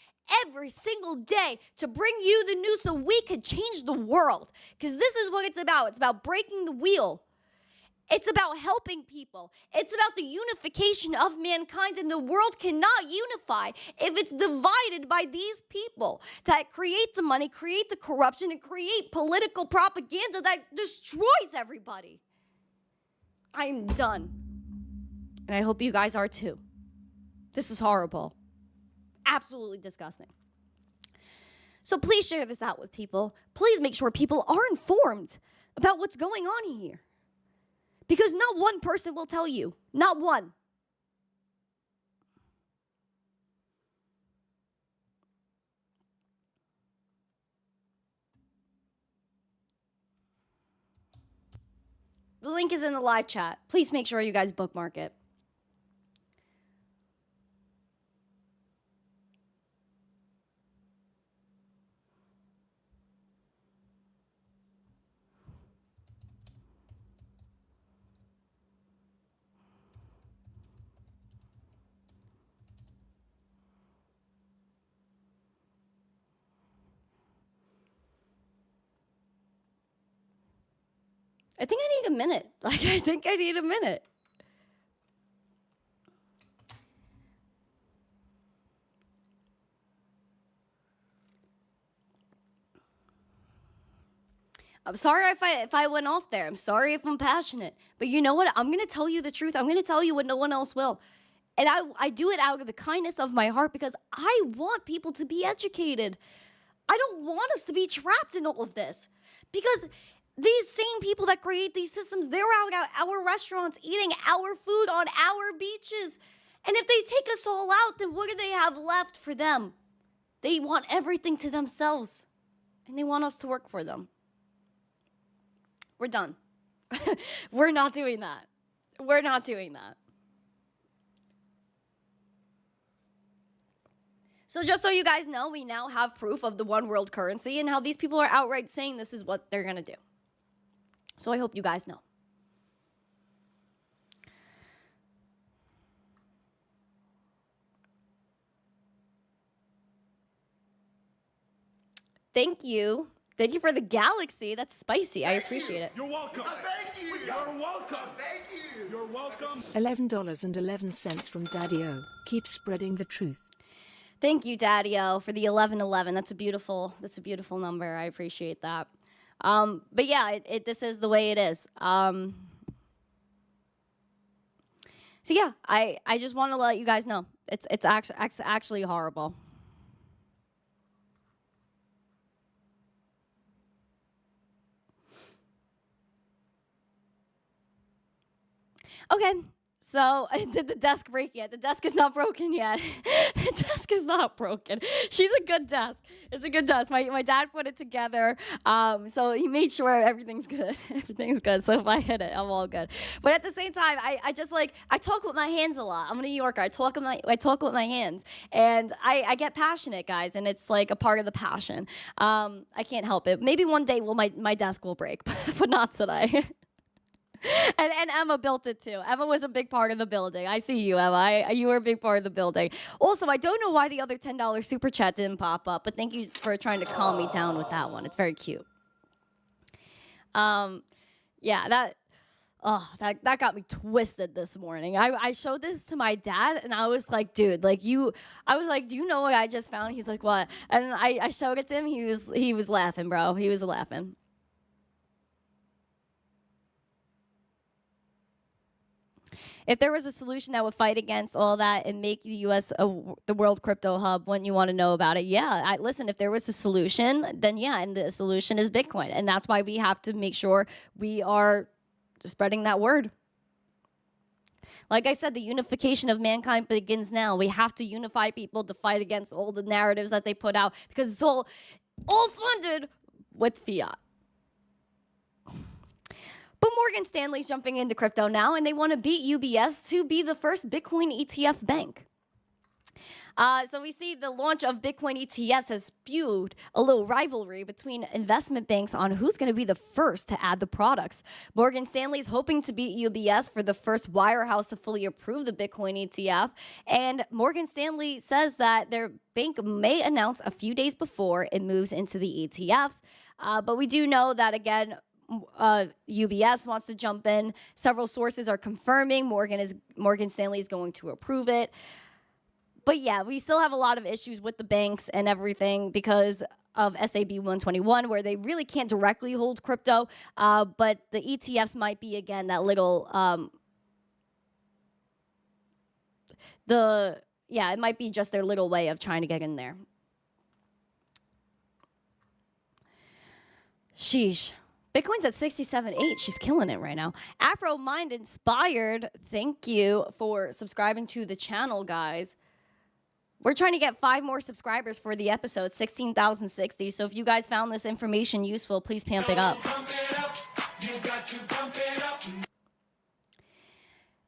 every single day to bring you the news so we could change the world. Because this is what it's about. It's about breaking the wheel. It's about helping people. It's about the unification of mankind, and the world cannot unify if it's divided by these people that create the money, create the corruption, and create political propaganda that destroys everybody. I'm done. And I hope you guys are too. This is horrible. Absolutely disgusting. So please share this out with people. Please make sure people are informed about what's going on here. Because not one person will tell you. Not one. The link is in the live chat. Please make sure you guys bookmark it. I think I need a minute. I think I need a minute. I'm sorry if I went off there. I'm sorry if I'm passionate. But you know what? I'm going to tell you the truth. I'm going to tell you what no one else will. And I do it out of the kindness of my heart because I want people to be educated. I don't want us to be trapped in all of this. Because these same people that create these systems, they're out at our restaurants eating our food on our beaches. And if they take us all out, then what do they have left for them? They want everything to themselves. And they want us to work for them. We're done. We're not doing that. We're not doing that. So just so you guys know, we now have proof of the one world currency and how these people are outright saying this is what they're going to do. So I hope you guys know. Thank you. Thank you for the galaxy. That's spicy. I appreciate it. You're welcome. Thank you. You're welcome. Thank you. You're welcome. $11.11 from Daddy-O. Keep spreading the truth. Thank you, Daddy-O, for the 1111. That's a beautiful number. I appreciate that. But yeah, this is the way it is. So yeah, I just want to let you guys know it's actually horrible. Okay, so did the desk break yet? The desk is not broken yet. The desk is not broken. She's a good desk. It's a good desk. My dad put it together, so he made sure everything's good. Everything's good. So if I hit it, I'm all good. But at the same time, I just like I talk with my hands a lot. I'm a New Yorker. I talk with my hands, and I get passionate, guys, and it's like a part of the passion. I can't help it. Maybe one day my desk will break, but not today. And Emma built it too. Emma was a big part of the building. I see you, Emma. You were a big part of the building. Also, I don't know why the other $10 super chat didn't pop up, but thank you for trying to calm me down with that one. It's very cute. Yeah, that got me twisted this morning. I showed this to my dad, and I was like, dude, like I was like, do you know what I just found? He's like, what? And I showed it to him. He was laughing, bro. He was laughing. If there was a solution that would fight against all that and make the U.S. The world crypto hub, wouldn't you want to know about it? Yeah, listen, if there was a solution, then yeah, and the solution is Bitcoin. And that's why we have to make sure we are spreading that word. Like I said, the unification of mankind begins now. We have to unify people to fight against all the narratives that they put out, because it's all funded with fiat. But Morgan Stanley's jumping into crypto now, and they want to beat UBS to be the first Bitcoin ETF bank. So we see the launch of Bitcoin ETFs has spewed a little rivalry between investment banks on who's going to be the first to add the products. Morgan Stanley is hoping to beat UBS for the first wirehouse to fully approve the Bitcoin ETF. And Morgan Stanley says that their bank may announce a few days before it moves into the ETFs. But we do know that, again, UBS wants to jump in. Several sources are confirming Morgan Stanley is going to approve it. But yeah, we still have a lot of issues with the banks and everything because of SAB 121, where they really can't directly hold crypto. But the ETFs might be, again, that little it might be just their little way of trying to get in there. Sheesh. Bitcoin's at 67.8. She's killing it right now. Afro Mind Inspired, thank you for subscribing to the channel, guys. We're trying to get 5 more subscribers for the episode, 16,060. So if you guys found this information useful, please pump it up.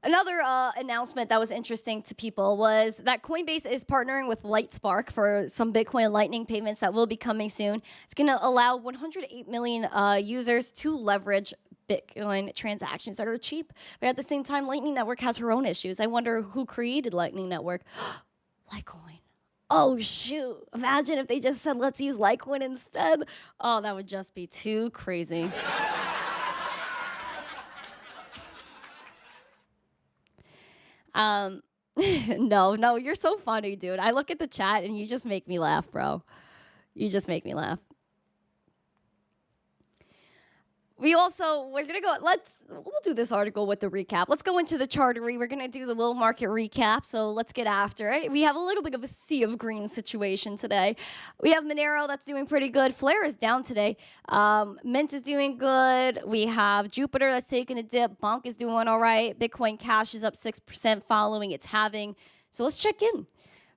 Another announcement that was interesting to people was that Coinbase is partnering with Lightspark for some Bitcoin and Lightning payments that will be coming soon. It's going to allow 108 million users to leverage Bitcoin transactions that are cheap. But at the same time, Lightning Network has her own issues. I wonder who created Lightning Network. Litecoin. Oh, shoot. Imagine if they just said, let's use Litecoin instead. Oh, that would just be too crazy. No, you're so funny, dude. I look at the chat and you just make me laugh, bro. You just make me laugh. We'll do this article with the recap. Let's go into the chartery. We're going to do the little market recap, so let's get after it. We have a little bit of a sea of green situation today. We have Monero that's doing pretty good. Flare is down today. Mint is doing good. We have Jupiter that's taking a dip. Bonk is doing all right. Bitcoin Cash is up 6% following its halving. So let's check in.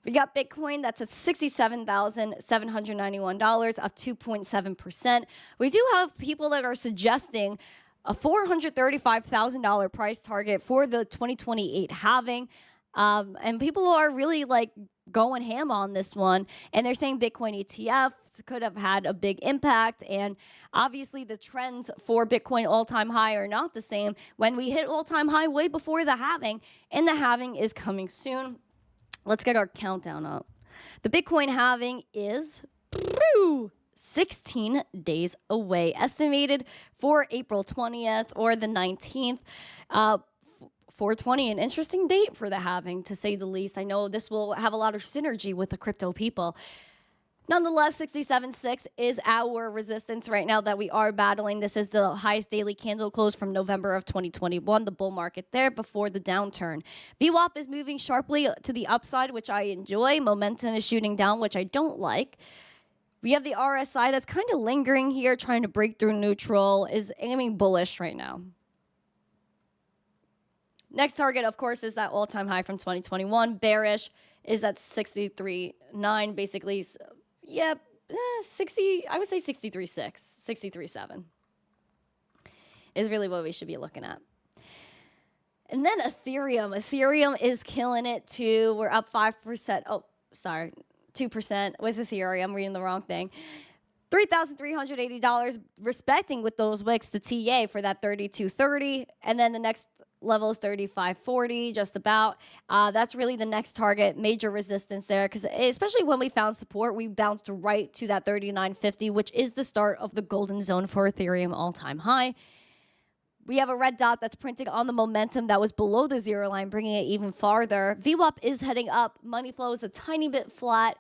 We got Bitcoin that's at $67,791, up 2.7%. We do have people that are suggesting a $435,000 price target for the 2028 halving. And people are really like going ham on this one. And they're saying Bitcoin ETFs could have had a big impact. And obviously the trends for Bitcoin all-time high are not the same when we hit all-time high way before the halving. And the halving is coming soon. Let's get our countdown up. The Bitcoin halving is 16 days away, estimated for April 20th or the 19th. 420, an interesting date for the halving, to say the least. I know this will have a lot of synergy with the crypto people. Nonetheless, 67.6 is our resistance right now that we are battling. This is the highest daily candle close from November of 2021, the bull market there before the downturn. VWAP is moving sharply to the upside, which I enjoy. Momentum is shooting down, which I don't like. We have the RSI that's kind of lingering here, trying to break through neutral, is aiming bullish right now. Next target, of course, is that all-time high from 2021. Bearish is at 63.9, basically. Yep, 60, I would say 63.6, 63.7 is really what we should be looking at. And then Ethereum. Ethereum is killing it too. We're up 5%. Oh, sorry, 2% with Ethereum. I'm reading the wrong thing. $3,380, respecting with those wicks the TA for that 32.30. And then the next level is 35.40, just about. That's really the next target, major resistance there, because especially when we found support, we bounced right to that 39.50, which is the start of the golden zone for Ethereum all-time high. We have a red dot that's printing on the momentum that was below the zero line, bringing it even farther. VWAP is heading up. Money flow is a tiny bit flat.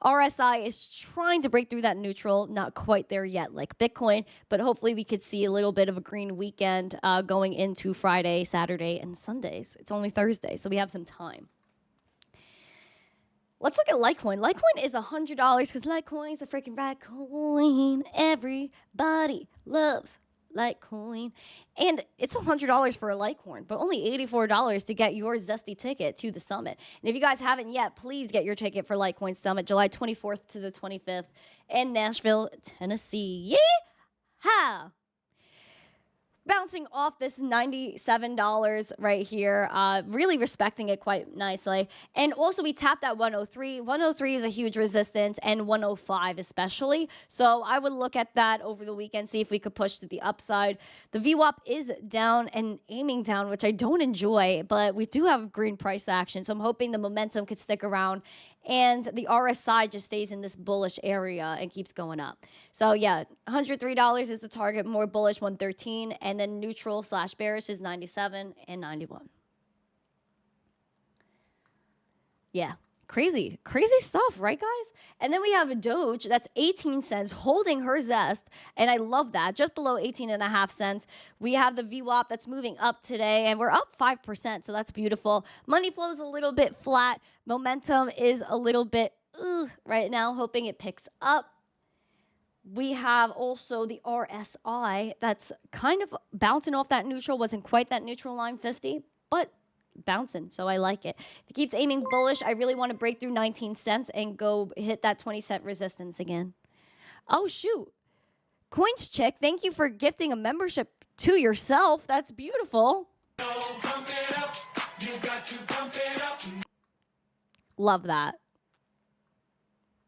RSI is trying to break through that neutral, not quite there yet like Bitcoin, but hopefully we could see a little bit of a green weekend going into Friday, Saturday, and Sundays. It's only Thursday, so we have some time. Let's look at Litecoin. Litecoin is $100 because Litecoin is the freaking right coin. Everybody loves Litecoin. And it's $100 for a Litecoin, but only $84 to get your zesty ticket to the summit. And if you guys haven't yet, please get your ticket for Litecoin Summit, July 24th to the 25th in Nashville, Tennessee. Yeehaw! Bouncing off this $97 right here, really respecting it quite nicely. And also we tapped at 103. 103 is a huge resistance, and 105 especially. So I would look at that over the weekend, see if we could push to the upside. The VWAP is down and aiming down, which I don't enjoy, but we do have green price action. So I'm hoping the momentum could stick around and the RSI just stays in this bullish area and keeps going up. So yeah, $103 is the target, more bullish 113, and then neutral slash bearish is 97 and 91. Yeah, crazy stuff, right guys? And then we have a Doge that's 18 cents holding her zest, and I love that, just below 18.5 cents. We have the VWAP that's moving up today, and we're up 5%, so that's beautiful. Money flow is a little bit flat. Momentum is a little bit right now, hoping it picks up. We have also the RSI that's kind of bouncing off that neutral, wasn't quite that neutral line 50, but bouncing, so I like it. If it keeps aiming bullish, I really want to break through 19 cents and go hit that 20-cent resistance again. Oh, shoot. Coins Chick, thank you for gifting a membership to yourself. That's beautiful. Pump it up. You got to pump it up. Love that.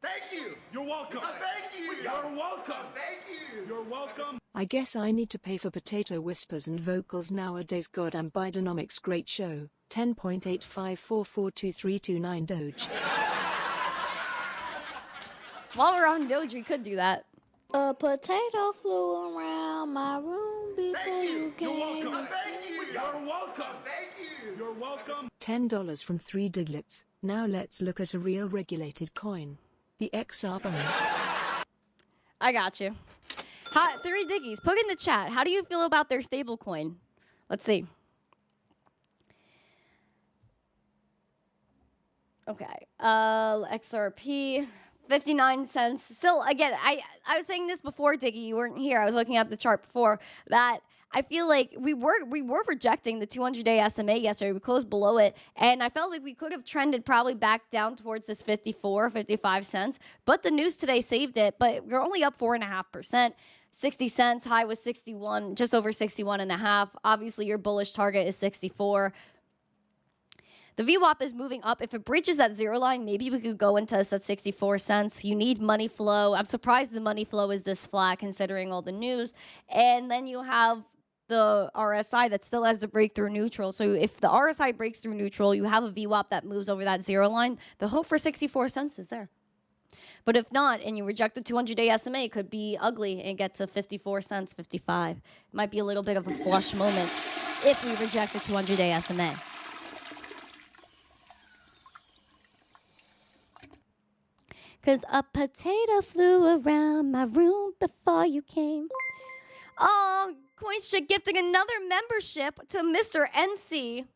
Thank you. You're welcome. Thank you. You're welcome. Thank you. You're welcome. I guess I need to pay for potato whispers and vocals nowadays. Goddamn Bidenomics, great show. 10.85442329 Doge. While we're on Doge, we could do that. A potato flew around my room before you came. You're welcome. Thank you. You're welcome. Thank you. You're welcome. $10 from 3 Diglets. Now let's look at a real regulated coin. The XR Bunny. I got you. 3 Diggies, put in the chat. How do you feel about their stable coin? Let's see. Okay. XRP, 59 cents. Still, again, I was saying this before, Diggy. You weren't here. I was looking at the chart before that. I feel like we were rejecting the 200-day SMA yesterday. We closed below it, and I felt like we could have trended probably back down towards this 54, 55 cents. But the news today saved it. But we're only up 4.5%. 60 cents, high was 61, just over 61.5. Obviously, your bullish target is 64. The VWAP is moving up. If it breaches that zero line, maybe we could go into us at 64 cents. You need money flow. I'm surprised the money flow is this flat considering all the news. And then you have the RSI that still has the breakthrough neutral. So if the RSI breaks through neutral, you have a VWAP that moves over that zero line. The hope for 64 cents is there. But if not, and you reject the 200-day SMA, it could be ugly and get to 54 cents, 55. It might be a little bit of a flush moment if we reject the 200-day SMA. 'cause a potato flew around my room before you came. Oh, CoinShit gifting another membership to Mr. NC.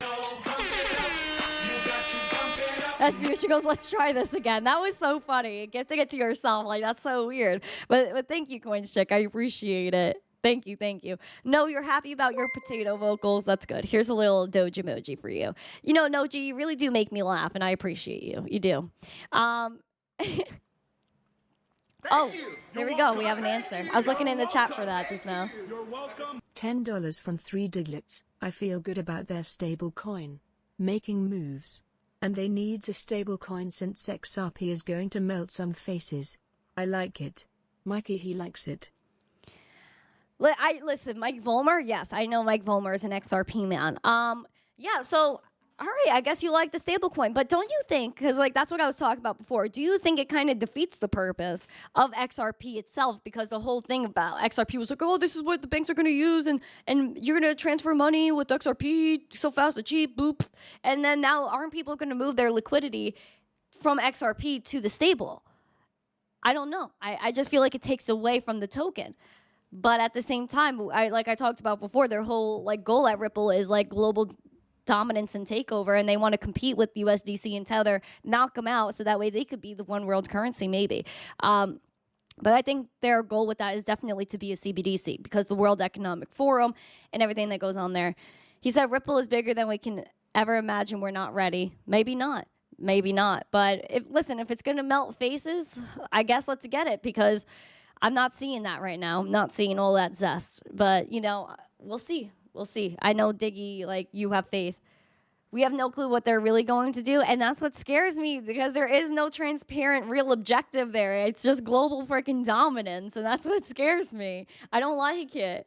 That's beautiful. She goes, let's try this again. That was so funny. Gifting it to yourself. Like, that's so weird. But thank you, CoinShit. I appreciate it. Thank you, thank you. No, you're happy about your potato vocals. That's good. Here's a little Doge emoji for you. You know, Noji, you really do make me laugh, and I appreciate you. You do. Oh, here we go. We have an answer. I was looking in the chat for that just now. $10 from 3 Diglets. I feel good about their stable coin. Making moves. And they needs a stable coin since XRP is going to melt some faces. I like it. Mikey, he likes it. Listen, Mike Vollmer. Yes, I know Mike Vollmer is an XRP man. Yeah, so all right, I guess you like the stablecoin, but don't you think, because like that's what I was talking about before, do you think it kind of defeats the purpose of XRP itself? Because the whole thing about XRP was like, oh, this is what the banks are going to use, and you're going to transfer money with XRP so fast and cheap, boop. And then now aren't people going to move their liquidity from XRP to the stable? I don't know. I just feel like it takes away from the token. But at the same time, like I talked about before, their whole like goal at Ripple is like global dominance and takeover, and they want to compete with USDC and Tether, knock them out so that way they could be the one world currency maybe. But I think their goal with that is definitely to be a CBDC because the World Economic Forum and everything that goes on there. He said Ripple is bigger than we can ever imagine. We're not ready. Maybe not. Maybe not. But if it's going to melt faces, I guess let's get it, because I'm not seeing that right now. I'm not seeing all that zest. But, you know, we'll see. We'll see. I know, Diggy, like, you have faith. We have no clue what they're really going to do, and that's what scares me, because there is no transparent, real objective there. It's just global freaking dominance, and that's what scares me. I don't like it.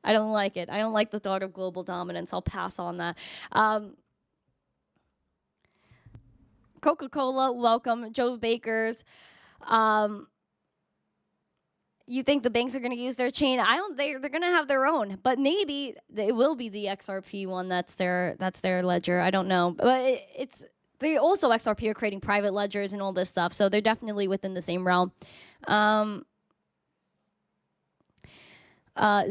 I don't like it. I don't like the thought of global dominance. I'll pass on that. Coca-Cola, welcome. Joe Bakers. You think the banks are going to use their chain? They're going to have their own, but maybe it will be the XRP one that's their ledger. I don't know, but they also XRP are creating private ledgers and all this stuff, so they're definitely within the same realm.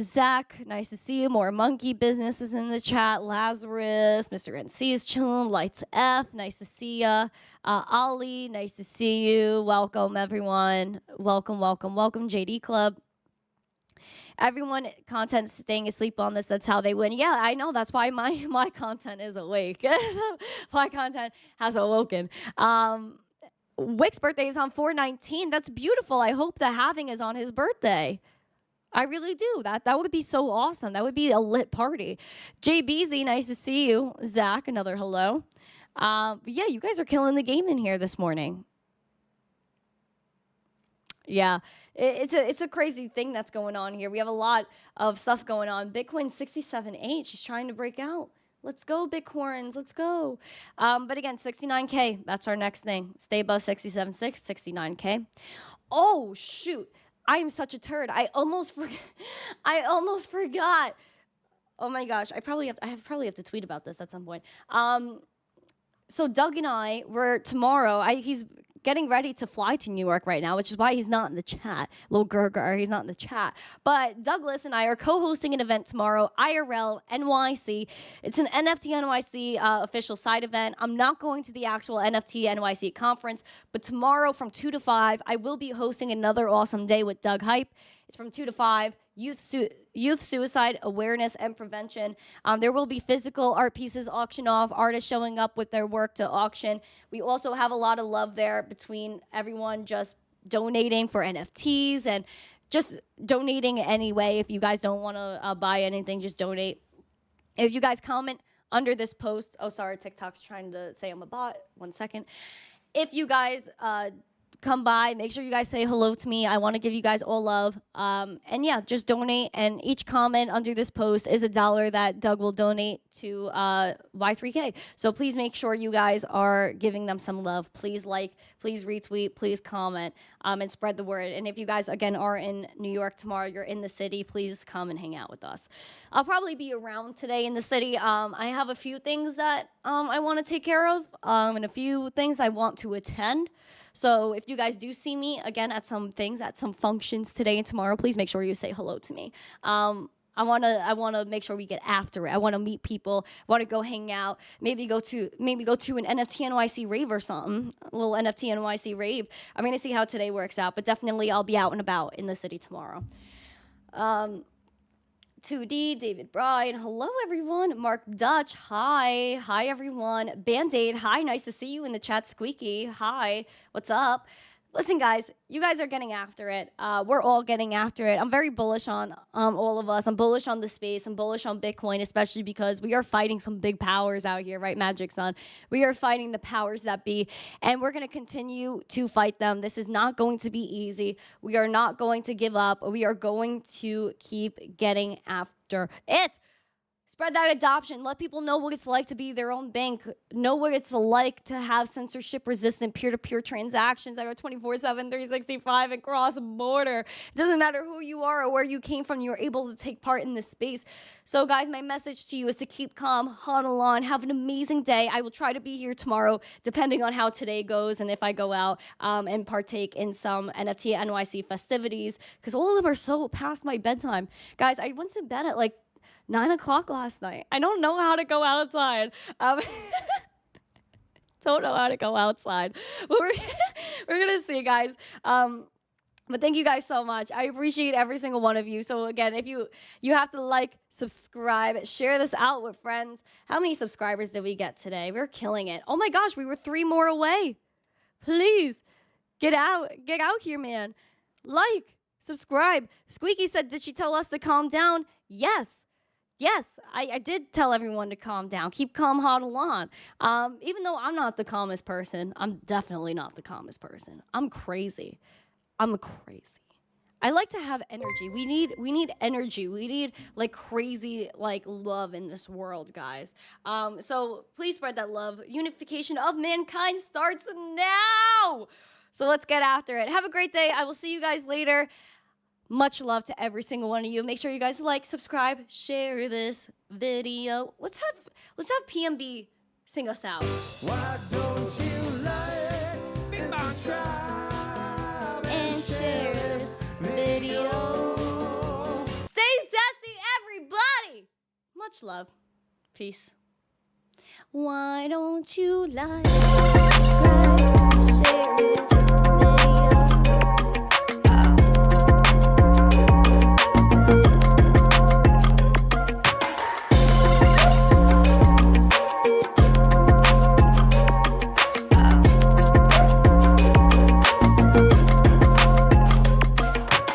Zach, nice to see you. More monkey businesses in the chat. Lazarus, Mr. NC is chilling. Lights F, nice to see ya. Ali, nice to see you. Welcome, everyone. Welcome, welcome, welcome, JD Club. Everyone, content staying asleep on this. That's how they win. Yeah, I know. That's why my content is awake. My content has awoken. Wick's birthday is on 4/19. That's beautiful. I hope the halving is on his birthday. I really do. That would be so awesome. That would be a lit party. JBZ, nice to see you. Zach, another hello. Yeah, you guys are killing the game in here this morning. Yeah, it's a crazy thing that's going on here. We have a lot of stuff going on. Bitcoin 67.8. She's trying to break out. Let's go, Bitcoins. Let's go. But again, 69K. That's our next thing. Stay above 67.6, 69K. Oh, shoot. I am such a turd. I almost forgot. Oh my gosh. I probably have to tweet about this at some point. So Doug and I were tomorrow. He's getting ready to fly to New York right now, which is why he's not in the chat. Little Gurgur, he's not in the chat. But Douglas and I are co-hosting an event tomorrow, IRL NYC. It's an NFT NYC official side event. I'm not going to the actual NFT NYC conference, but tomorrow from 2 to 5, I will be hosting another awesome day with Doug Hype. It's from 2 to 5. Youth suicide awareness and prevention. There will be physical art pieces auction off, artists showing up with their work to auction. We also have a lot of love there between everyone just donating for NFTs and just donating anyway. If you guys don't want to buy anything, just donate. If you guys comment under this post, oh, sorry, TikTok's trying to say I'm a bot. 1 second. If you guys come by, make sure you guys say hello to me. I want to give you guys all love. And yeah, just donate. And each comment under this post is $1 that Doug will donate to Y3K. So please make sure you guys are giving them some love. Please like, please retweet, please comment. and spread the word. And if you guys, again, are in New York tomorrow, you're in the city, please come and hang out with us. I'll probably be around today in the city. I have a few things that I want to take care of, and a few things I want to attend. So if you guys do see me, again, at some things, at some functions today and tomorrow, please make sure you say hello to me. I wanna make sure we get after it. I wanna meet people. I wanna go hang out. Maybe go to an NFT NYC rave or something. A little NFT NYC rave. I'm gonna see how today works out, but definitely I'll be out and about in the city tomorrow. 2D, David Bryan, hello everyone. Mark Dutch, hi. Hi everyone. Band-Aid, hi, nice to see you in the chat. Squeaky, hi, what's up? Listen guys, you guys are getting after it. We're all getting after it. I'm very bullish on all of us. I'm bullish on the space. I'm bullish on Bitcoin, especially because we are fighting some big powers out here, right, Magic Son? We are fighting the powers that be, and we're going to continue to fight them. This is not going to be easy. We are not going to give up. We are going to keep getting after it. Spread that adoption. Let people know what it's like to be their own bank. Know what it's like to have censorship-resistant peer-to-peer transactions that are 24/7, 365 and cross-border. It doesn't matter who you are or where you came from. You're able to take part in this space. So, guys, my message to you is to keep calm, huddle on, have an amazing day. I will try to be here tomorrow, depending on how today goes and if I go out and partake in some NFT NYC festivities, because all of them are so past my bedtime. Guys, I went to bed at like 9 o'clock last night. I don't know how to go outside. Don't know how to go outside. But we're going to see, guys. But thank you guys so much. I appreciate every single one of you. So again, if you have to like, subscribe, share this out with friends. How many subscribers did we get today? We're killing it. Oh my gosh, we were 3 more away. Please, get out here, man. Like, subscribe. Squeaky said, did she tell us to calm down? Yes. Yes, I did tell everyone to calm down. Keep calm, huddle on. Even though I'm not the calmest person, I'm definitely not the calmest person. I'm crazy. I'm crazy. I like to have energy. We need energy. We need like crazy like love in this world, guys. So please spread that love. Unification of mankind starts now. So let's get after it. Have a great day. I will see you guys later. Much love to every single one of you. Make sure you guys like, subscribe, share this video. Let's have PMB sing us out. Why don't you like and subscribe And share this video. Stay zesty, everybody. Much love. Peace. Why don't you like, subscribe, share this